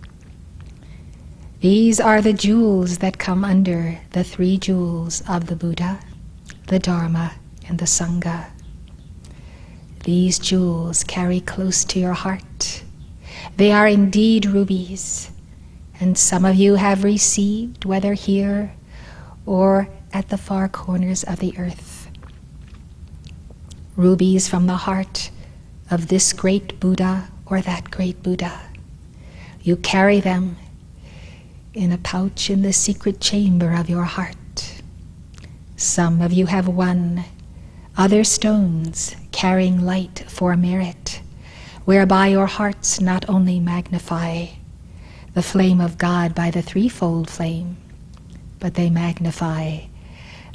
These are the jewels that come under the 3 jewels of the Buddha, the Dharma, and the Sangha. These jewels carry close to your heart. They are indeed rubies, and some of you have received, whether here or at the far corners of the earth, rubies from the heart of this great Buddha or that great Buddha. You carry them in a pouch in the secret chamber of your heart. Some of you have won other stones carrying light for merit, whereby your hearts not only magnify the flame of God by the threefold flame, but they magnify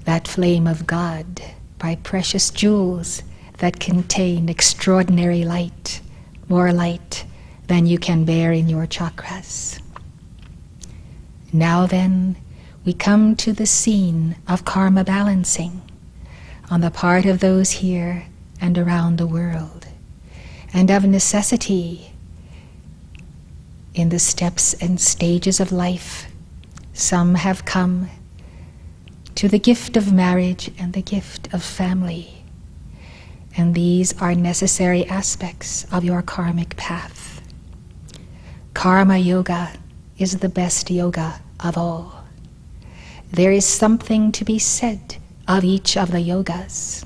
that flame of God by precious jewels that contain extraordinary light, more light than you can bear in your chakras. Now then, we come to the scene of karma balancing on the part of those here and around the world, and of necessity in the steps and stages of life. Some have come to the gift of marriage and the gift of family, and these are necessary aspects of your karmic path. Karma yoga is the best yoga of all. There is something to be said of each of the yogas,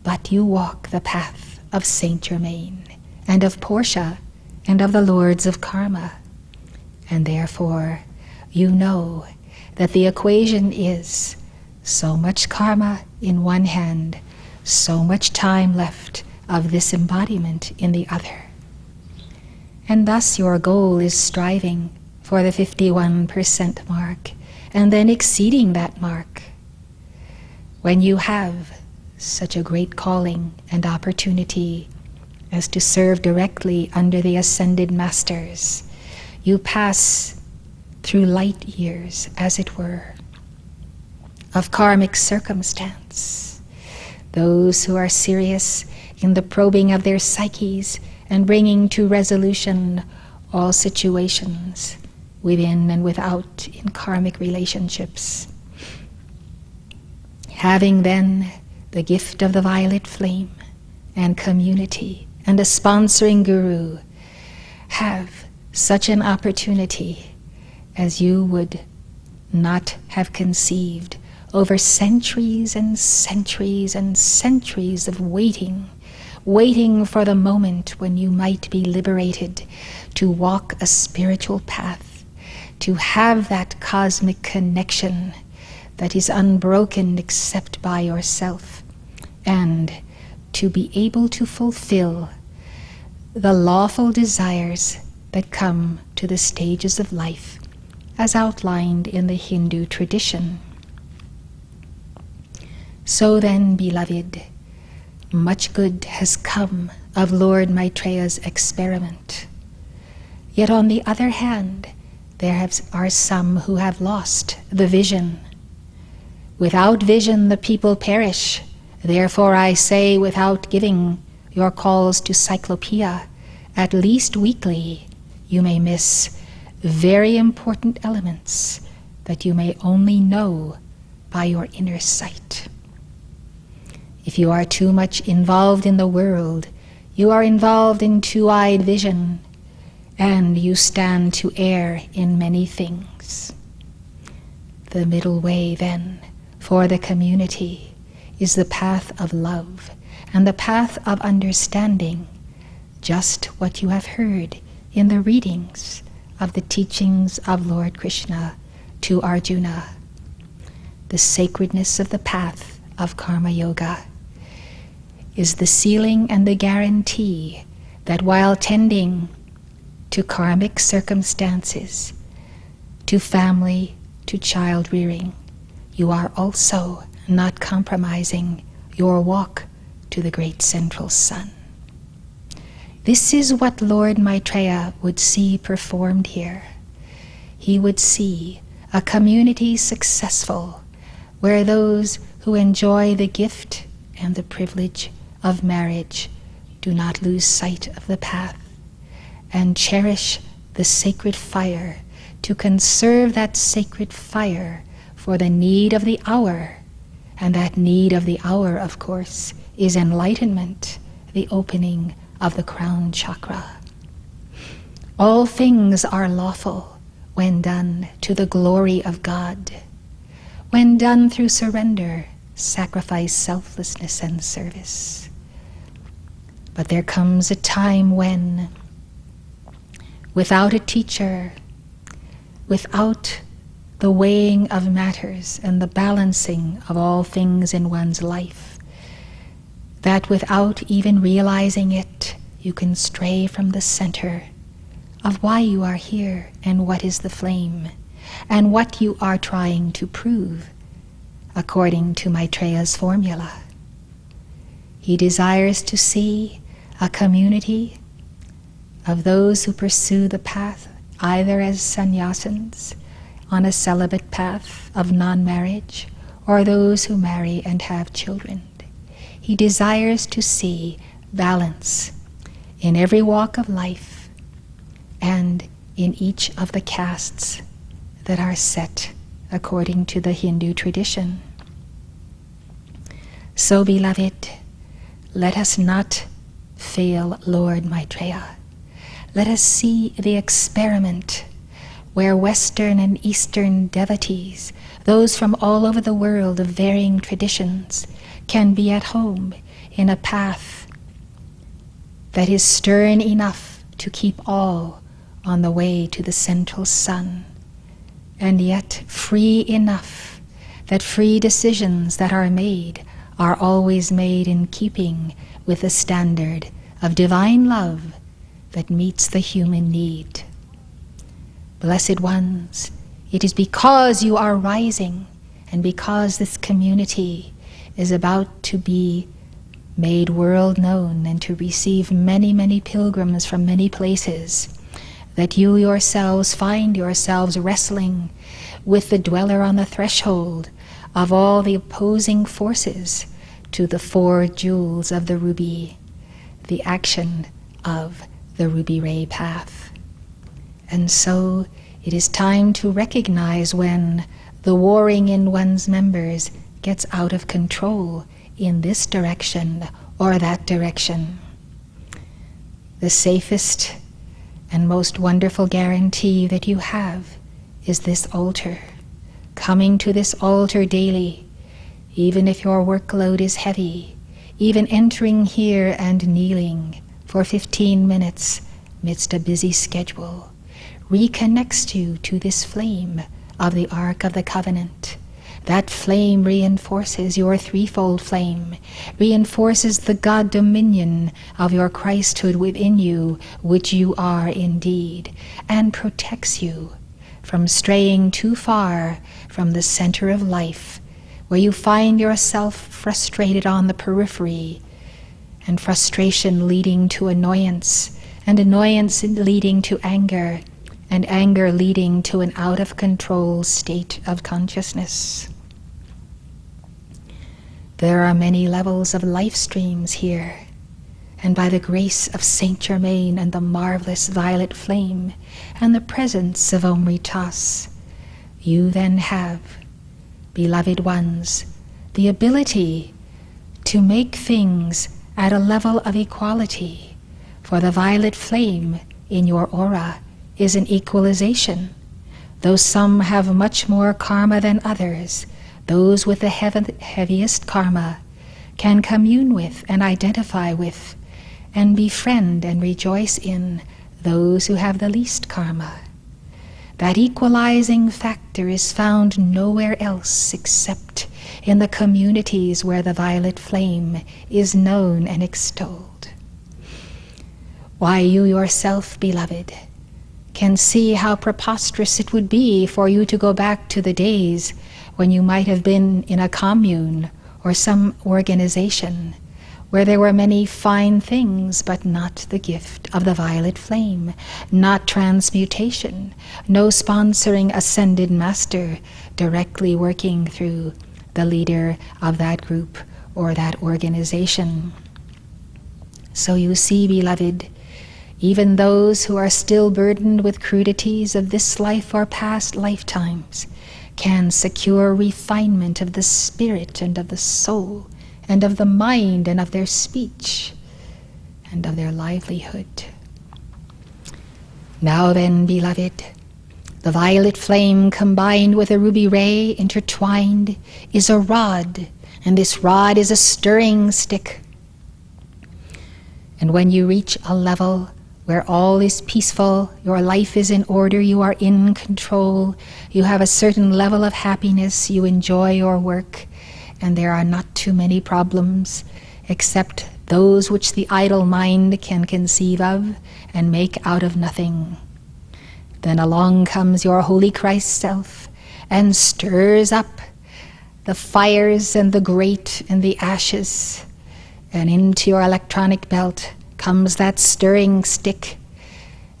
but you walk the path of Saint Germain and of Portia and of the lords of karma, and therefore you know that the equation is so much karma in one hand, so much time left of this embodiment in the other. And thus your goal is striving for the 51% mark, and then exceeding that mark. When you have such a great calling and opportunity as to serve directly under the ascended masters, you pass through light years, as it were, of karmic circumstance. Those who are serious in the probing of their psyches and bringing to resolution all situations within and without in karmic relationships. Having then the gift of the violet flame and community and a sponsoring guru, have such an opportunity as you would not have conceived over centuries and centuries and centuries of waiting for the moment when you might be liberated to walk a spiritual path, to have that cosmic connection that is unbroken except by yourself, and to be able to fulfill the lawful desires that come to the stages of life as outlined in the Hindu tradition. So then, beloved, much good has come of Lord Maitreya's experiment. Yet on the other hand, there are some who have lost the vision. Without vision the people perish. Therefore I say, without giving your calls to cyclopeia, at least weekly, you may miss very important elements that you may only know by your inner sight. If you are too much involved in the world, you are involved in two-eyed vision, and you stand to err in many things. The middle way, then, for the community is the path of love and the path of understanding, just what you have heard in the readings of the teachings of Lord Krishna to Arjuna. The sacredness of the path of Karma Yoga is the sealing and the guarantee that while tending to karmic circumstances, to family, to child rearing, you are also not compromising your walk to the great central sun. This is what Lord Maitreya would see performed here. He would see a community successful where those who enjoy the gift and the privilege of marriage do not lose sight of the path and cherish the sacred fire to conserve that sacred fire for the need of the hour. And that need of the hour, of course, is enlightenment, the opening of the crown chakra. All things are lawful when done to the glory of God, when done through surrender, sacrifice, selflessness, and service. But there comes a time when, without a teacher, without the weighing of matters and the balancing of all things in one's life, that without even realizing it, you can stray from the center of why you are here and what is the flame and what you are trying to prove, according to Maitreya's formula. He desires to see a community of those who pursue the path either as sannyasins on a celibate path of non-marriage, or those who marry and have children. He desires to see balance in every walk of life and in each of the castes that are set according to the Hindu tradition. So, beloved, let us not fail Lord Maitreya. Let us see the experiment where Western and Eastern devotees, those from all over the world of varying traditions, can be at home in a path that is stern enough to keep all on the way to the central sun, and yet free enough that free decisions that are made are always made in keeping with the standard of divine love that meets the human need. Blessed ones, it is because you are rising and because this community is about to be made world known and to receive many, many pilgrims from many places, that you yourselves find yourselves wrestling with the dweller on the threshold of all the opposing forces to the 4 jewels of the ruby, the action of the ruby ray path. And so it is time to recognize when the warring in one's members gets out of control in this direction or that direction. The safest and most wonderful guarantee that you have is this altar. Coming to this altar daily, even if your workload is heavy, even entering here and kneeling for 15 minutes amidst a busy schedule, reconnects you to this flame of the Ark of the Covenant. That flame reinforces your threefold flame, reinforces the God dominion of your Christhood within you, which you are indeed, and protects you from straying too far from the center of life, where you find yourself frustrated on the periphery, and frustration leading to annoyance, and annoyance leading to anger, and anger leading to an out-of-control state of consciousness. There are many levels of life streams here, and by the grace of Saint Germain and the marvelous violet flame and the presence of Omritas, you then have, beloved ones, the ability to make things at a level of equality, for the violet flame in your aura is an equalization. Though some have much more karma than others, those with the heaviest karma can commune with and identify with and befriend and rejoice in those who have the least karma. That equalizing factor is found nowhere else except in the communities where the violet flame is known and extolled. Why, you yourself, beloved, can see how preposterous it would be for you to go back to the days when you might have been in a commune or some organization where there were many fine things, but not the gift of the violet flame, not transmutation, no sponsoring ascended master directly working through the leader of that group or that organization. So you see, beloved, even those who are still burdened with crudities of this life or past lifetimes can secure refinement of the spirit and of the soul and of the mind and of their speech and of their livelihood. Now then, beloved, the violet flame combined with a ruby ray intertwined is a rod, and this rod is a stirring stick. And when you reach a level where all is peaceful, your life is in order, you are in control, you have a certain level of happiness, you enjoy your work, and there are not too many problems except those which the idle mind can conceive of and make out of nothing. Then along comes your Holy Christ self and stirs up the fires and the grate and the ashes, and into your electronic belt comes that stirring stick,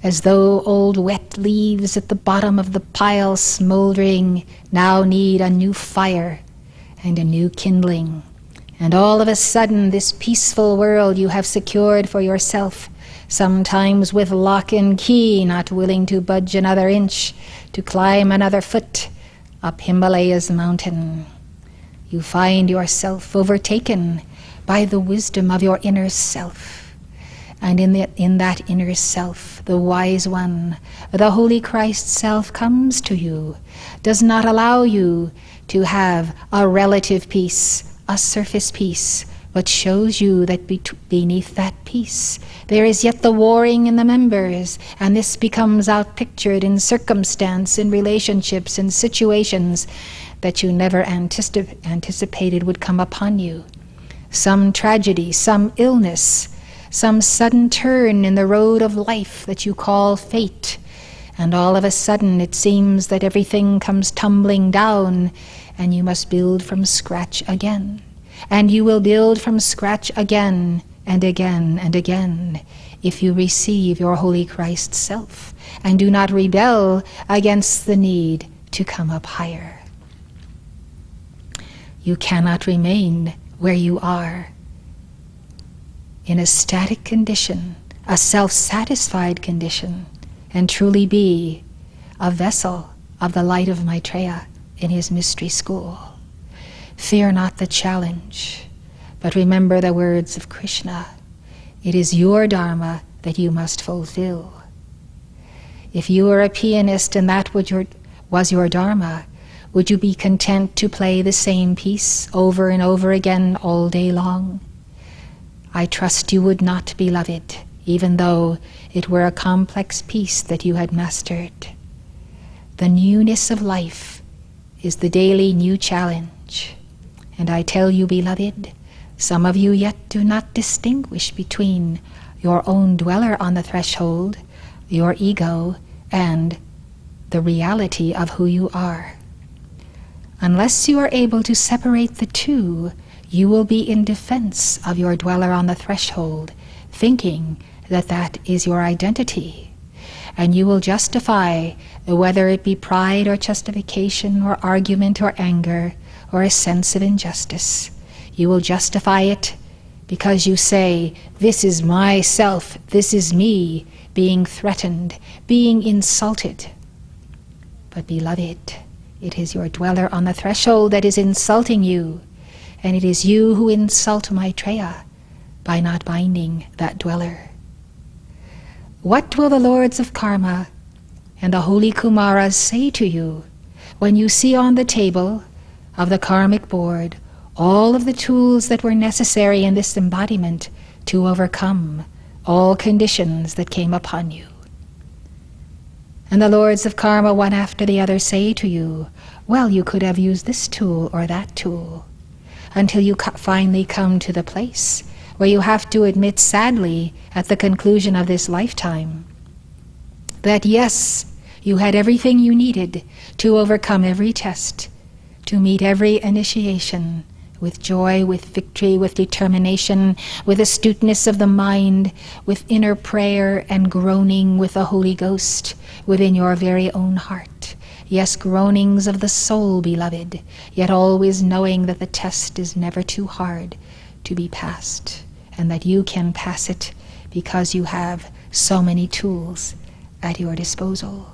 as though old wet leaves at the bottom of the pile smoldering now need a new fire and a new kindling. And all of a sudden this peaceful world you have secured for yourself, sometimes with lock and key, not willing to budge another inch, to climb another foot up Himalaya's mountain. You find yourself overtaken by the wisdom of your inner self. And in that inner self, the wise one, the Holy Christ self comes to you, does not allow you to have a relative peace, a surface peace, but shows you that beneath that peace there is yet the warring in the members, and this becomes outpictured in circumstance, in relationships, in situations that you never anticipated would come upon you. Some tragedy, some illness, some sudden turn in the road of life that you call fate, and all of a sudden it seems that everything comes tumbling down and you must build from scratch again. And you will build from scratch again and again and again if you receive your Holy Christ self and do not rebel against the need to come up higher. You cannot remain where you are in a static condition, a self-satisfied condition, and truly be a vessel of the light of Maitreya in his mystery school. Fear not the challenge, but remember the words of Krishna. It is your dharma that you must fulfill. If you were a pianist and that was your dharma, would you be content to play the same piece over and over again all day long? I trust you would not, beloved, even though it were a complex piece that you had mastered. The newness of life is the daily new challenge. And I tell you, beloved, some of you yet do not distinguish between your own dweller on the threshold, your ego, and the reality of who you are. Unless you are able to separate the two, you will be in defense of your dweller on the threshold, thinking that that is your identity. And you will justify, whether it be pride or justification or argument or anger or a sense of injustice, you will justify it because you say, this is myself, this is me, being threatened, being insulted. But beloved, it is your dweller on the threshold that is insulting you, and it is you who insult Maitreya by not binding that dweller. What will the lords of karma and the holy Kumaras say to you when you see on the table of the karmic board all of the tools that were necessary in this embodiment to overcome all conditions that came upon you. And the lords of karma, one after the other, say to you, well, you could have used this tool or that tool, until you finally come to the place where you have to admit sadly at the conclusion of this lifetime that yes, you had everything you needed to overcome every test, to meet every initiation with joy, with victory, with determination, with astuteness of the mind, with inner prayer and groaning with the Holy Ghost within your very own heart. Yes, groanings of the soul, beloved, yet always knowing that the test is never too hard to be passed, and that you can pass it because you have so many tools at your disposal.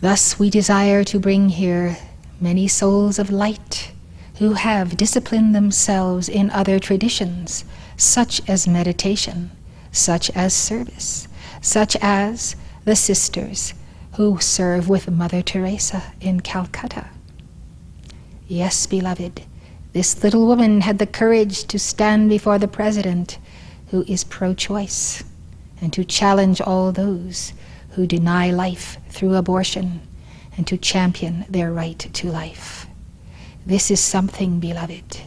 Thus we desire to bring here many souls of light who have disciplined themselves in other traditions, such as meditation, such as service, such as the sisters who serve with Mother Teresa in Calcutta. Yes, beloved, this little woman had the courage to stand before the president who is pro-choice and to challenge all those who deny life through abortion and to champion their right to life. This is something, beloved.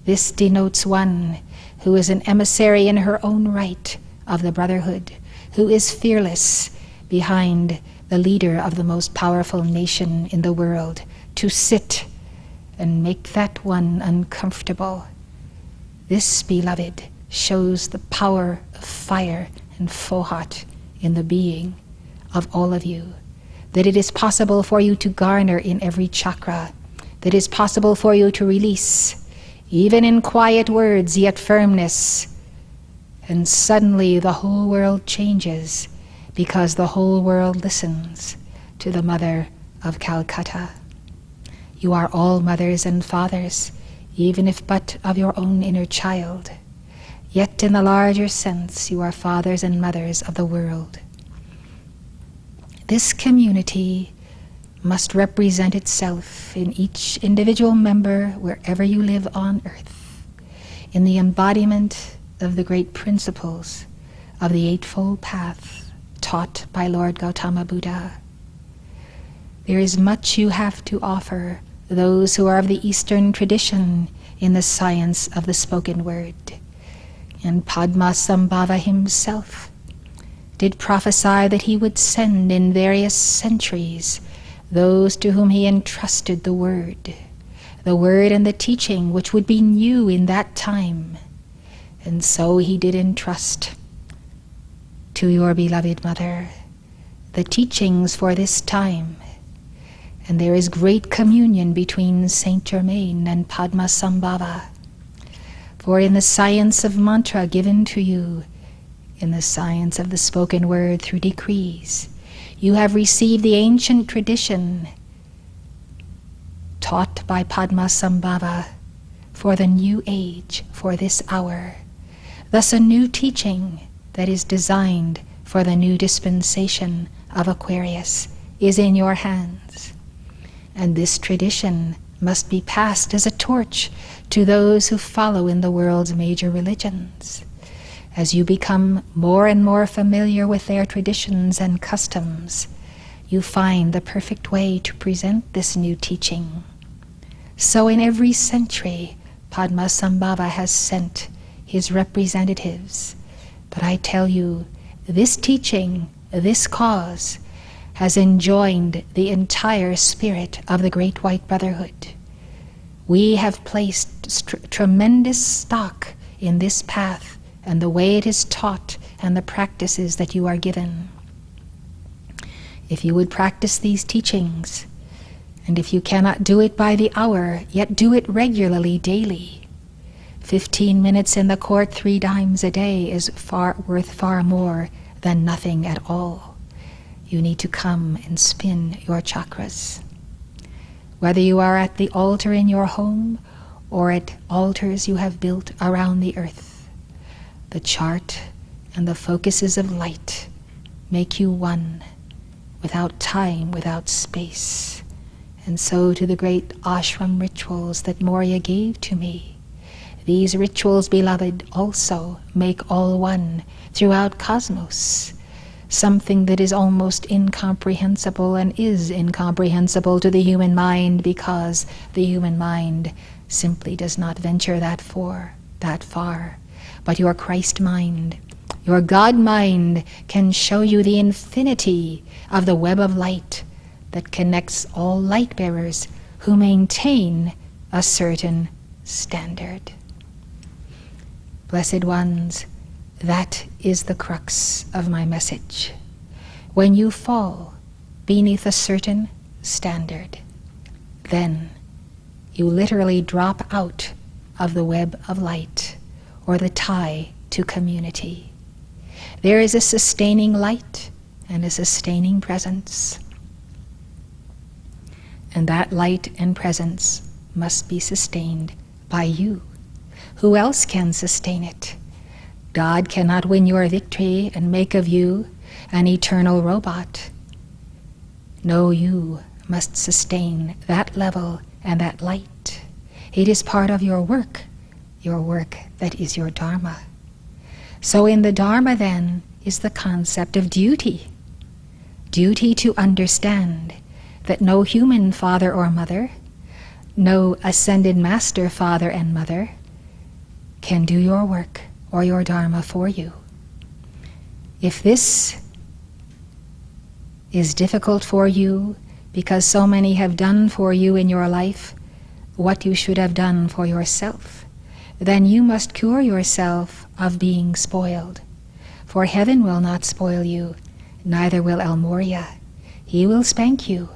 This denotes one who is an emissary in her own right of the brotherhood, who is fearless behind the leader of the most powerful nation in the world, to sit and make that one uncomfortable. This, beloved, shows the power of fire and fohat in the being of all of you, that it is possible for you to garner in every chakra, that it is possible for you to release, even in quiet words, yet firmness. And suddenly the whole world changes because the whole world listens to the Mother of Calcutta. You are all mothers and fathers, even if but of your own inner child. Yet in the larger sense, you are fathers and mothers of the world. This community must represent itself in each individual member wherever you live on earth, in the embodiment of the great principles of the Eightfold Path taught by Lord Gautama Buddha. There is much you have to offer those who are of the Eastern tradition in the science of the spoken word. And Padmasambhava himself did prophesy that he would send in various centuries those to whom he entrusted the word and the teaching which would be new in that time. And so he did entrust to your beloved mother the teachings for this time. And there is great communion between Saint Germain and Padmasambhava. For in the science of mantra given to you, in the science of the spoken word through decrees, you have received the ancient tradition taught by Padmasambhava for the new age, for this hour. Thus a new teaching that is designed for the new dispensation of Aquarius is in your hands. And this tradition must be passed as a torch to those who follow in the world's major religions. As you become more and more familiar with their traditions and customs, you find the perfect way to present this new teaching. So in every century, Padmasambhava has sent his representatives. But I tell you, this teaching, this cause, has enjoined the entire spirit of the Great White Brotherhood. We have placed tremendous stock in this path and the way it is taught and the practices that you are given. If you would practice these teachings, and if you cannot do it by the hour, yet do it regularly, daily. 15 minutes in the court 3 times a day is worth far more than nothing at all. You need to come and spin your chakras. Whether you are at the altar in your home or at altars you have built around the earth, the chart and the focuses of light make you one, without time, without space, and so to the great ashram rituals that Morya gave to me. These rituals, beloved, also make all one throughout cosmos, something that is almost incomprehensible and is incomprehensible to the human mind, because the human mind simply does not venture that far. But your Christ mind, your God mind, can show you the infinity of the web of light that connects all light bearers who maintain a certain standard. Blessed ones, that is the crux of my message. When you fall beneath a certain standard, then you literally drop out of the web of light, or the tie to community. There is a sustaining light and a sustaining presence. And that light and presence must be sustained by you. Who else can sustain it? God cannot win your victory and make of you an eternal robot. No, you must sustain that level and that light. It is part of your work that is your Dharma. So in the Dharma then is the concept of duty. Duty to understand that no human father or mother, no ascended master father and mother can do your work or your Dharma for you. If this is difficult for you because so many have done for you in your life what you should have done for yourself, then you must cure yourself of being spoiled. For heaven will not spoil you, neither will El Morya. He will spank you,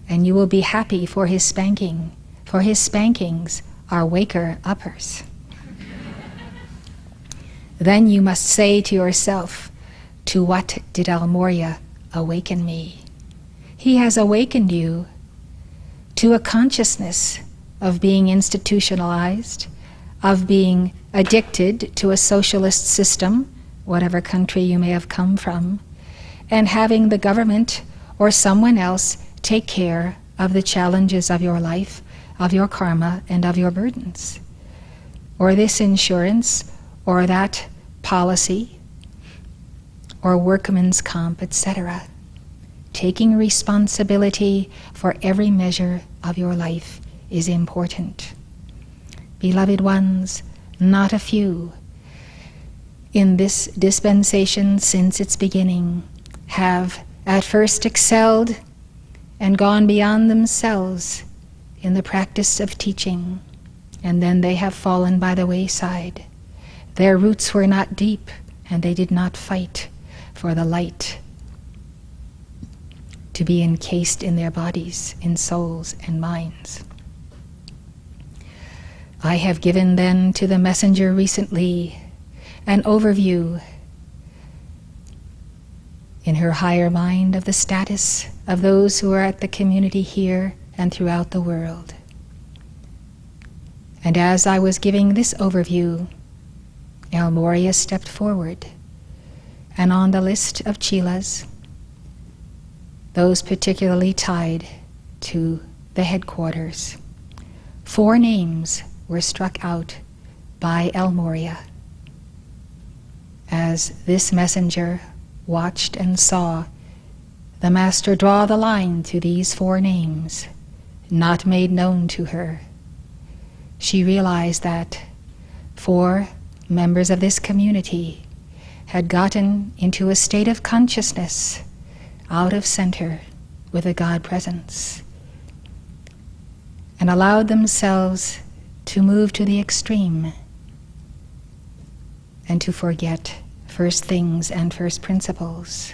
and you will be happy for his spanking, for his spankings are waker-uppers. Then you must say to yourself, to what did El Morya awaken me? He has awakened you to a consciousness of being institutionalized, of being addicted to a socialist system, whatever country you may have come from, and having the government or someone else take care of the challenges of your life, of your karma, and of your burdens. Or this insurance, or that policy, or workman's comp, etc. Taking responsibility for every measure of your life is important. Beloved ones, not a few in this dispensation since its beginning have at first excelled and gone beyond themselves in the practice of teaching, and then they have fallen by the wayside. Their roots were not deep, and they did not fight for the light to be encased in their bodies, in souls and minds. I have given then to the messenger recently an overview in her higher mind of the status of those who are at the community here and throughout the world. And as I was giving this overview, El Morya stepped forward, and on the list of chelas, those particularly tied to the headquarters, 4 names were struck out by El Morya. As this messenger watched and saw the master draw the line to these 4 names, not made known to her, she realized that 4 members of this community had gotten into a state of consciousness out of center with a God presence and allowed themselves to move to the extreme and to forget first things and first principles.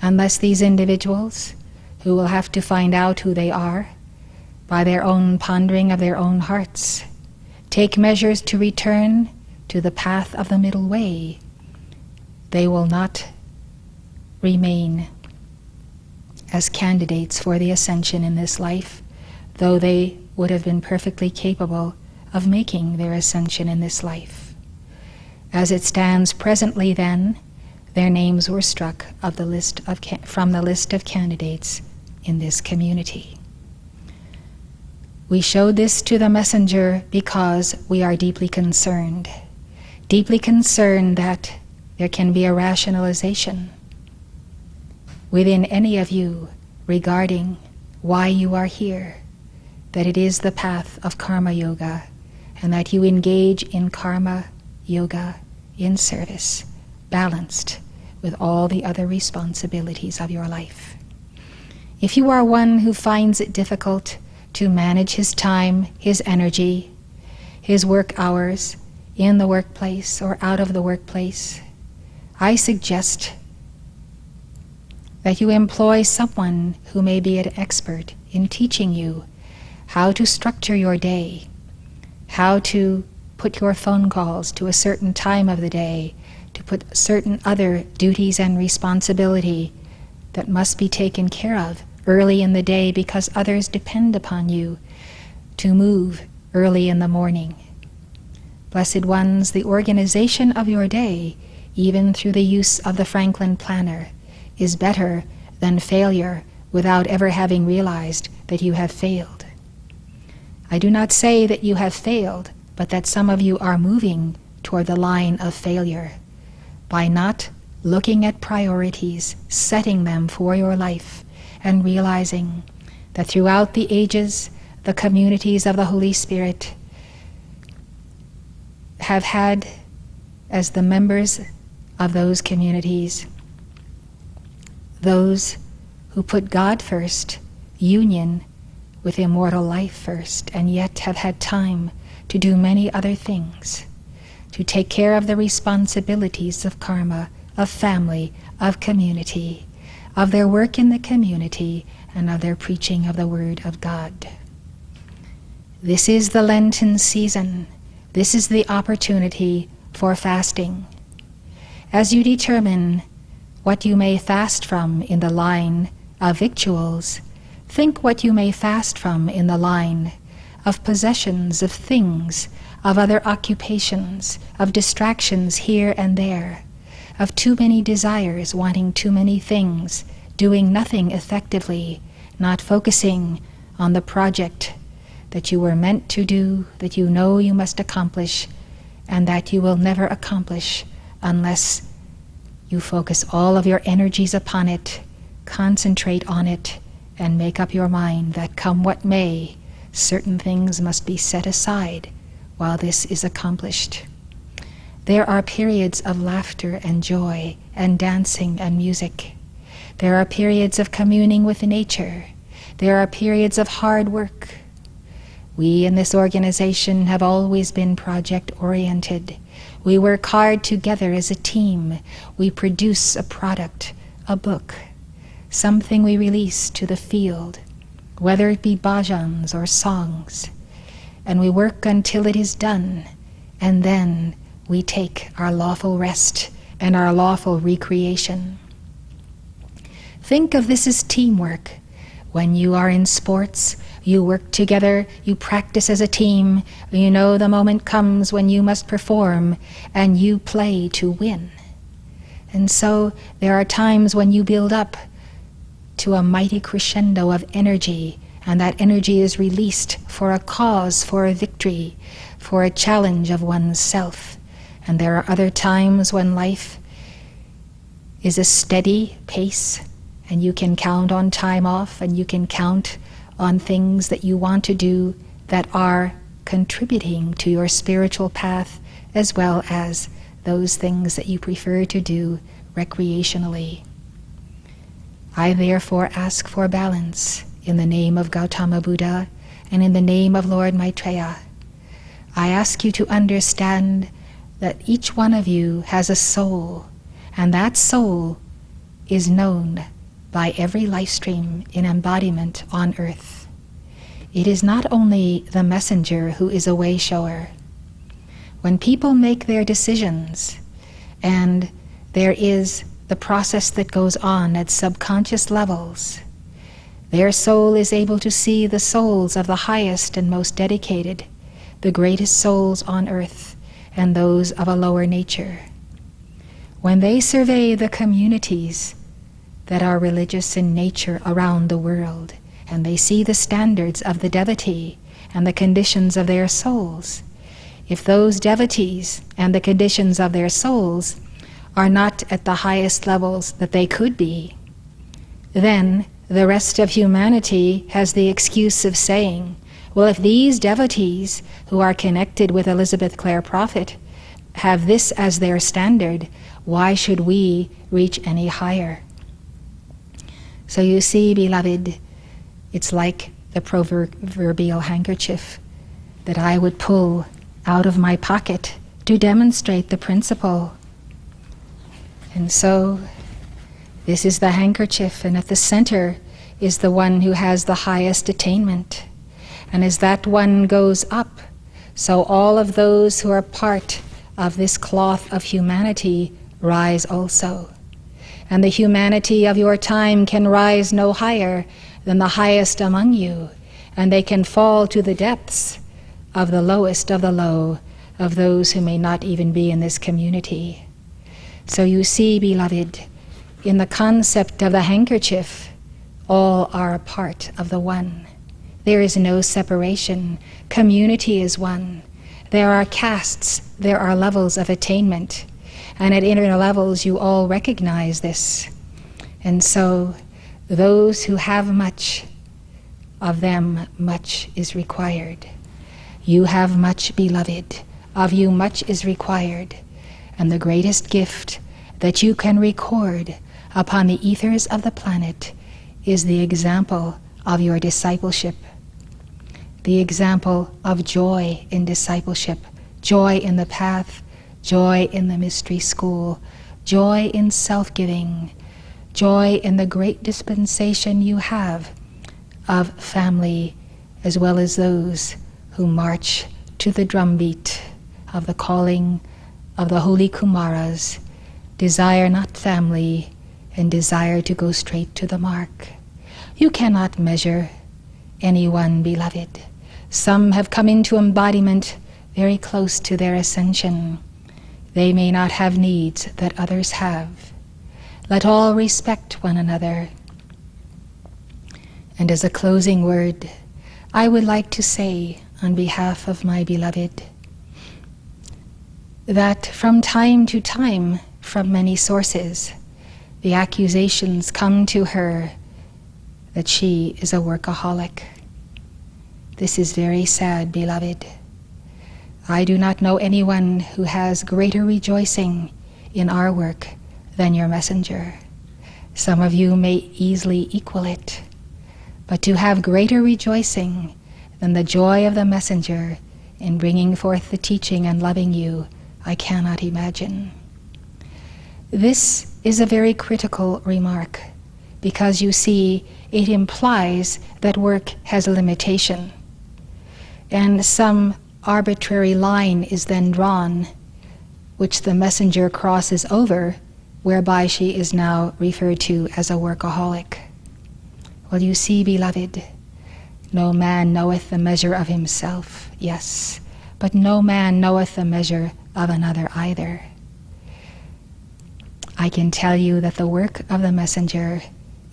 Unless these individuals, who will have to find out who they are by their own pondering of their own hearts, take measures to return to the path of the middle way, they will not remain as candidates for the ascension in this life, though they would have been perfectly capable of making their ascension in this life. As it stands presently then, their names were struck of the list of from the list of candidates in this community. We showed this to the messenger because we are deeply concerned that there can be a rationalization within any of you regarding why you are here, that it is the path of karma yoga, and that you engage in karma yoga in service, balanced with all the other responsibilities of your life. If you are one who finds it difficult to manage his time, his energy, his work hours in the workplace or out of the workplace, I suggest that you employ someone who may be an expert in teaching you how to structure your day, how to put your phone calls to a certain time of the day, to put certain other duties and responsibility that must be taken care of early in the day because others depend upon you to move early in the morning. Blessed ones, the organization of your day, even through the use of the Franklin Planner, is better than failure without ever having realized that you have failed. I do not say that you have failed, but that some of you are moving toward the line of failure by not looking at priorities, setting them for your life, and realizing that throughout the ages, the communities of the Holy Spirit have had, as the members of those communities, those who put God first, union with immortal life first, and yet have had time to do many other things, to take care of the responsibilities of karma, of family, of community, of their work in the community, and of their preaching of the Word of God. This is the Lenten season. This is the opportunity for fasting. As you determine what you may fast from in the line of victuals, think what you may fast from in the line of possessions, of things, of other occupations, of distractions here and there, of too many desires, wanting too many things, doing nothing effectively, not focusing on the project that you were meant to do, that you know you must accomplish, and that you will never accomplish unless you focus all of your energies upon it, concentrate on it, and make up your mind that come what may, certain things must be set aside while this is accomplished. There are periods of laughter and joy and dancing and music. There are periods of communing with nature. There are periods of hard work. We in this organization have always been project-oriented. We work hard together as a team. We produce a product, a book, something we release to the field, whether it be bhajans or songs. And we work until it is done, and then we take our lawful rest and our lawful recreation. Think of this as teamwork. When you are in sports, you work together, you practice as a team, you know the moment comes when you must perform, and you play to win. And so there are times when you build up to a mighty crescendo of energy, and that energy is released for a cause, for a victory, for a challenge of one's self. And there are other times when life is a steady pace, and you can count on time off, and you can count on things that you want to do that are contributing to your spiritual path, as well as those things that you prefer to do recreationally. I therefore ask for balance in the name of Gautama Buddha and in the name of Lord Maitreya. I ask you to understand that each one of you has a soul, and that soul is known by every life stream in embodiment on earth. It is not only the messenger who is a way shower. When people make their decisions, and there is the process that goes on at subconscious levels, their soul is able to see the souls of the highest and most dedicated, the greatest souls on earth, and those of a lower nature. When they survey the communities that are religious in nature around the world, and they see the standards of the devotee, and the conditions of their souls. If those devotees and the conditions of their souls are not at the highest levels that they could be, then the rest of humanity has the excuse of saying, well, if these devotees who are connected with Elizabeth Clare Prophet have this as their standard, why should we reach any higher? So you see, beloved, it's like the proverbial handkerchief that I would pull out of my pocket to demonstrate the principle. And so this is the handkerchief, and at the center is the one who has the highest attainment. And as that one goes up, so all of those who are part of this cloth of humanity rise also. And the humanity of your time can rise no higher than the highest among you, and they can fall to the depths of the lowest of the low, of those who may not even be in this community. So you see, beloved, in the concept of the handkerchief, all are a part of the one. There is no separation. Community is one. There are castes, there are levels of attainment, and at inner levels you all recognize this. And so those who have much, of them much is required. You have much, beloved. Of you much is required. And the greatest gift that you can record upon the ethers of the planet is the example of your discipleship. The example of joy in discipleship, joy in the path, joy in the mystery school, joy in self-giving, joy in the great dispensation you have of family, as well as those who march to the drumbeat of the calling of the holy Kumaras, desire not family, and desire to go straight to the mark. You cannot measure anyone, beloved. Some have come into embodiment very close to their ascension. They may not have needs that others have. Let all respect one another. And as a closing word, I would like to say on behalf of my beloved that from time to time, from many sources, the accusations come to her that she is a workaholic. This is very sad, beloved. I do not know anyone who has greater rejoicing in our work than your messenger. Some of you may easily equal it, but to have greater rejoicing than the joy of the messenger in bringing forth the teaching and loving you, I cannot imagine. This is a very critical remark, because you see, it implies that work has a limitation, and some arbitrary line is then drawn, which the messenger crosses over, whereby she is now referred to as a workaholic. Well, you see, beloved, no man knoweth the measure of himself, yes, but no man knoweth the measure of another either. I can tell you that the work of the messenger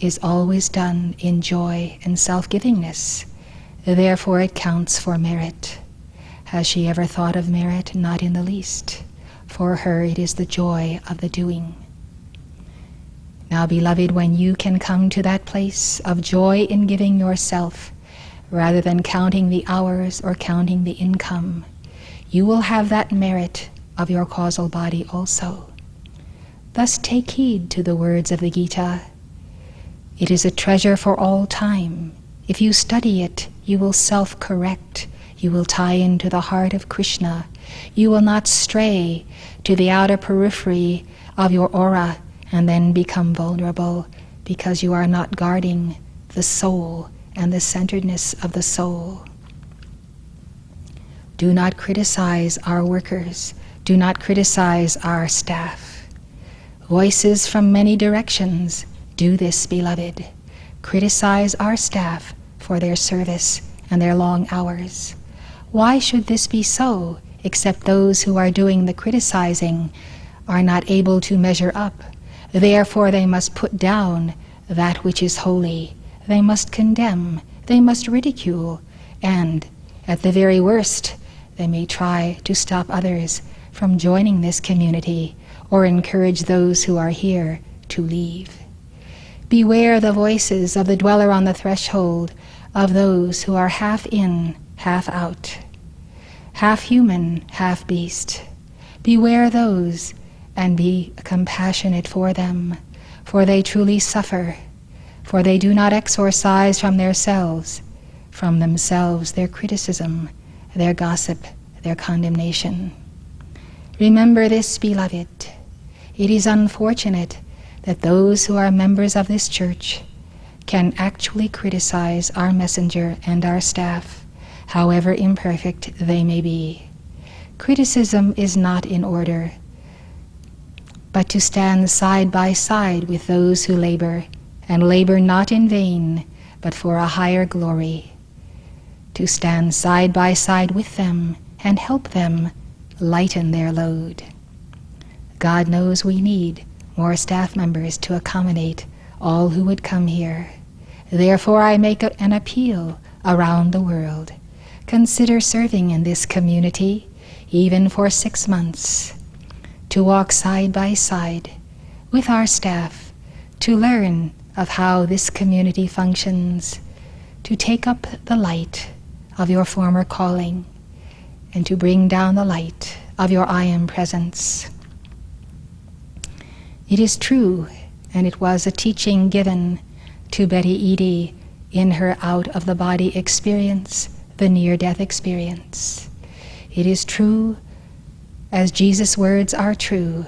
is always done in joy and self-givingness. Therefore it counts for merit. Has she ever thought of merit? Not in the least. For her it is the joy of the doing. Now, beloved, when you can come to that place of joy in giving yourself, rather than counting the hours or counting the income, you will have that merit of your causal body also. Thus take heed to the words of the Gita. It is a treasure for all time. If you study it, you will self-correct. You will tie into the heart of Krishna. You will not stray to the outer periphery of your aura and then become vulnerable because you are not guarding the soul and the centeredness of the soul. Do not criticize our workers. Do not criticize our staff. Voices from many directions do this, beloved. Criticize our staff for their service and their long hours. Why should this be so, except those who are doing the criticizing are not able to measure up? Therefore they must put down that which is holy. They must condemn. They must ridicule. And At the very worst, they may try to stop others from joining this community or encourage those who are here to leave. Beware the voices of the dweller on the threshold, of those who are half in, half out, half human, half beast. Beware those, and be compassionate for them, for they truly suffer, for they do not exorcise from themselves their criticism, their gossip, their condemnation. Remember this, beloved. It is unfortunate that those who are members of this church can actually criticize our messenger and our staff, however imperfect they may be. Criticism is not in order, but to stand side by side with those who labor, and labor not in vain, but for a higher glory. To stand side by side with them and help them lighten their load. God knows we need more staff members to accommodate all who would come here. Therefore, I make an appeal around the world. Consider serving in this community, even for 6 months, to walk side by side with our staff, to learn of how this community functions, to take up the light of your former calling, and to bring down the light of your I Am presence. It is true, and it was a teaching given to Betty Eadie in her out-of-the-body experience, the near-death experience. It is true, as Jesus' words are true,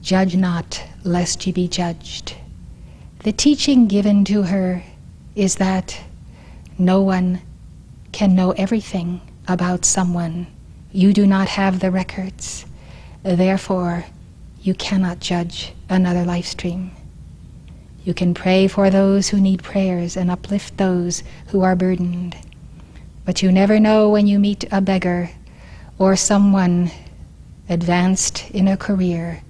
"Judge not, lest ye be judged." The teaching given to her is that no one can know everything about someone. You do not have the records. Therefore, you cannot judge another life stream. You can pray for those who need prayers and uplift those who are burdened. But you never know when you meet a beggar or someone advanced in a career,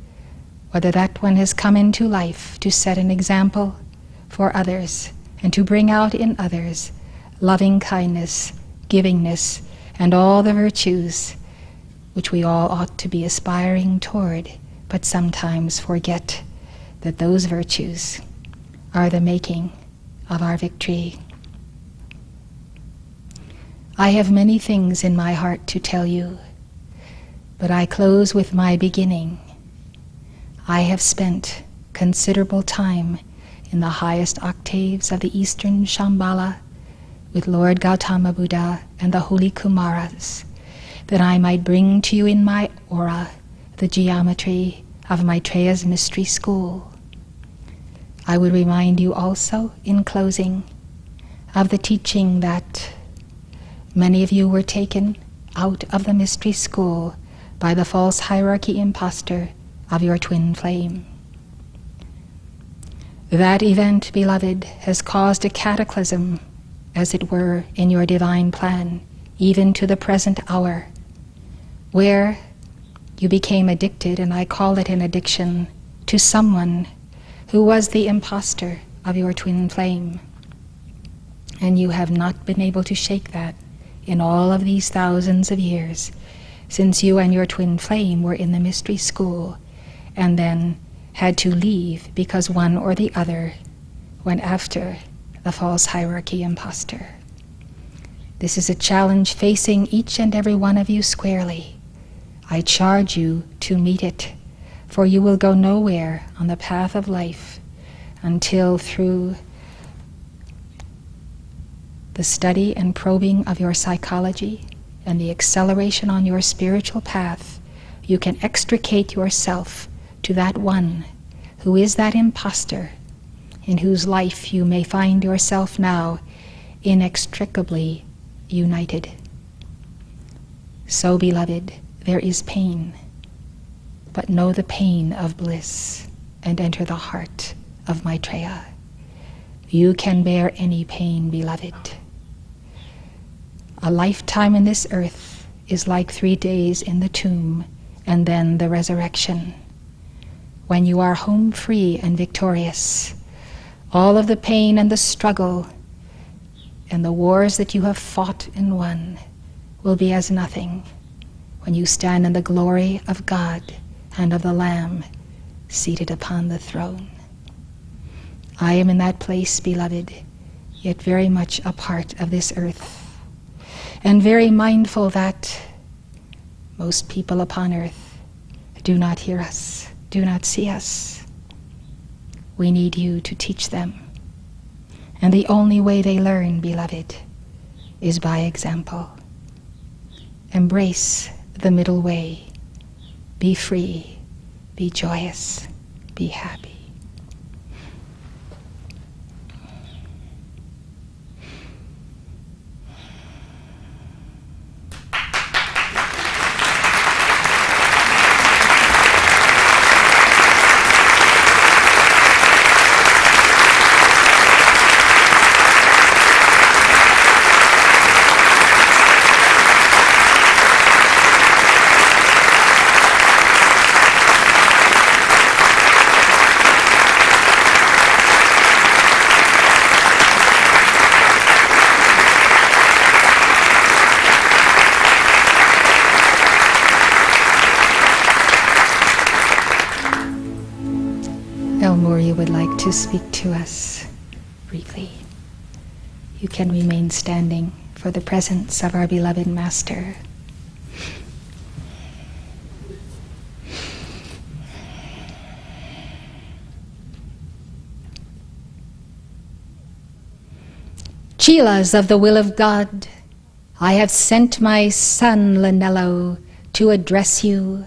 whether that one has come into life to set an example for others and to bring out in others loving kindness, givingness, and all the virtues which we all ought to be aspiring toward, but sometimes forget that those virtues are the making of our victory. I have many things in my heart to tell you, but I close with my beginning. I have spent considerable time in the highest octaves of the Eastern Shambhala with Lord Gautama Buddha and the holy Kumaras, that I might bring to you in my aura the geometry of Maitreya's mystery school. I would remind you also, in closing, of the teaching that many of you were taken out of the mystery school by the false hierarchy impostor of your twin flame. That event, beloved, has caused a cataclysm, as it were, in your divine plan, even to the present hour, where you became addicted, and I call it an addiction, to someone who was the impostor of your twin flame. And you have not been able to shake that in all of these thousands of years, since you and your twin flame were in the mystery school, and then had to leave because one or the other went after the false hierarchy impostor. This is a challenge facing each and every one of you squarely. I charge you to meet it, for you will go nowhere on the path of life until, through the study and probing of your psychology and the acceleration on your spiritual path, you can extricate yourself to that one who is that impostor, in whose life you may find yourself now inextricably united. So, beloved, there is pain, but know the pain of bliss and enter the heart of Maitreya. You can bear any pain, beloved. A lifetime in this earth is like 3 days in the tomb, and then the resurrection. When you are home free and victorious, all of the pain and the struggle and the wars that you have fought and won will be as nothing when you stand in the glory of God and of the Lamb seated upon the throne. I am in that place, beloved, yet very much a part of this earth, and very mindful that most people upon earth do not hear us, do not see us. We need you to teach them. And the only way they learn, beloved, is by example. Embrace the middle way. Be free, be joyous, be happy. El Morya would like to speak to us briefly. You can remain standing for the presence of our beloved Master. Chelas of the will of God, I have sent my son LANELLO to address you,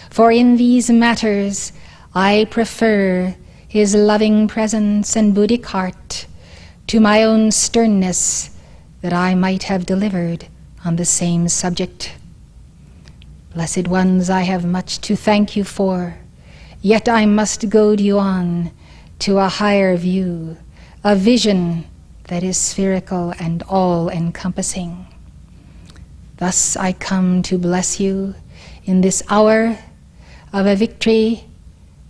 for in these matters I prefer his loving presence and Buddhic heart to my own sternness that I might have delivered on the same subject. Blessed ones, I have much to thank you for, yet I must goad you on to a higher view, a vision that is spherical and all-encompassing. Thus I come to bless you in this hour of a victory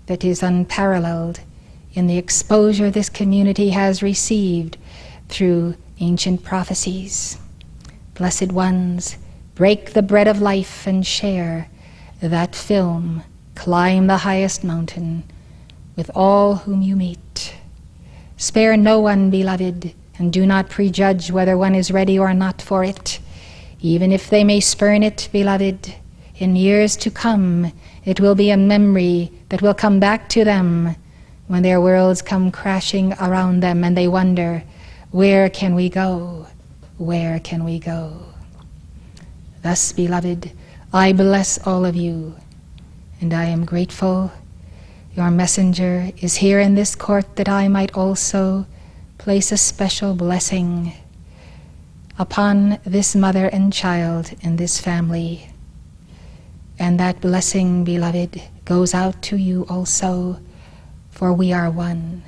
that is unparalleled in the exposure this community has received through ancient prophecies. Blessed ones, break the bread of life and share that film, climb the highest mountain with all whom you meet. Spare no one, beloved, and do not prejudge whether one is ready or not for it. Even if they may spurn it, beloved, in years to come, it will be a memory that will come back to them when their worlds come crashing around them and they wonder, where can we go? Where can we go? Thus, beloved, I bless all of you, and I am grateful. Your messenger is here in this court that I might also place a special blessing upon this mother and child in this family. And that blessing, beloved, goes out to you also, for we are one.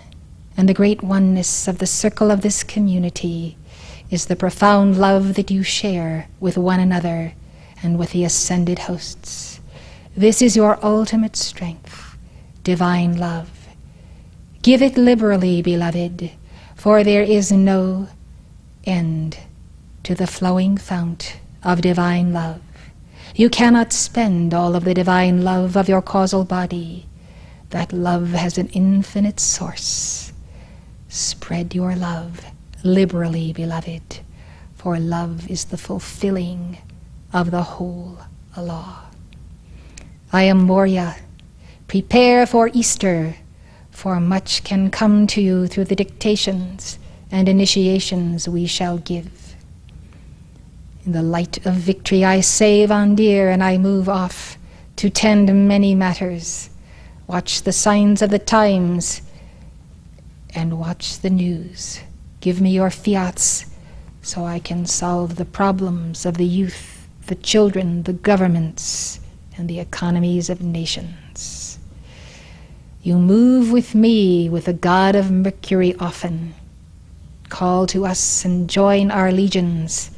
And the great oneness of the circle of this community is the profound love that you share with one another and with the ascended hosts. This is your ultimate strength, divine love. Give it liberally, beloved, for there is no end to the flowing fount of divine love. You cannot spend all of the divine love of your causal body. That love has an infinite source. Spread your love liberally, beloved, for love is the fulfilling of the whole law. I am Morya. Prepare for Easter, for much can come to you through the dictations and initiations we shall give. In the light of victory I say Vandir, and I move off to tend many matters. Watch the signs of the times and watch the news. Give me your fiats so I can solve the problems of the youth, the children, the governments, and the economies of nations. You move with me, with the god of Mercury often. Call to us and join our legions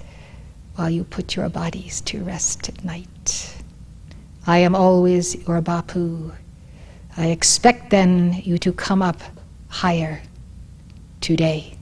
while you put your bodies to rest at night. I am always your Bapu. I expect then you to come up higher today.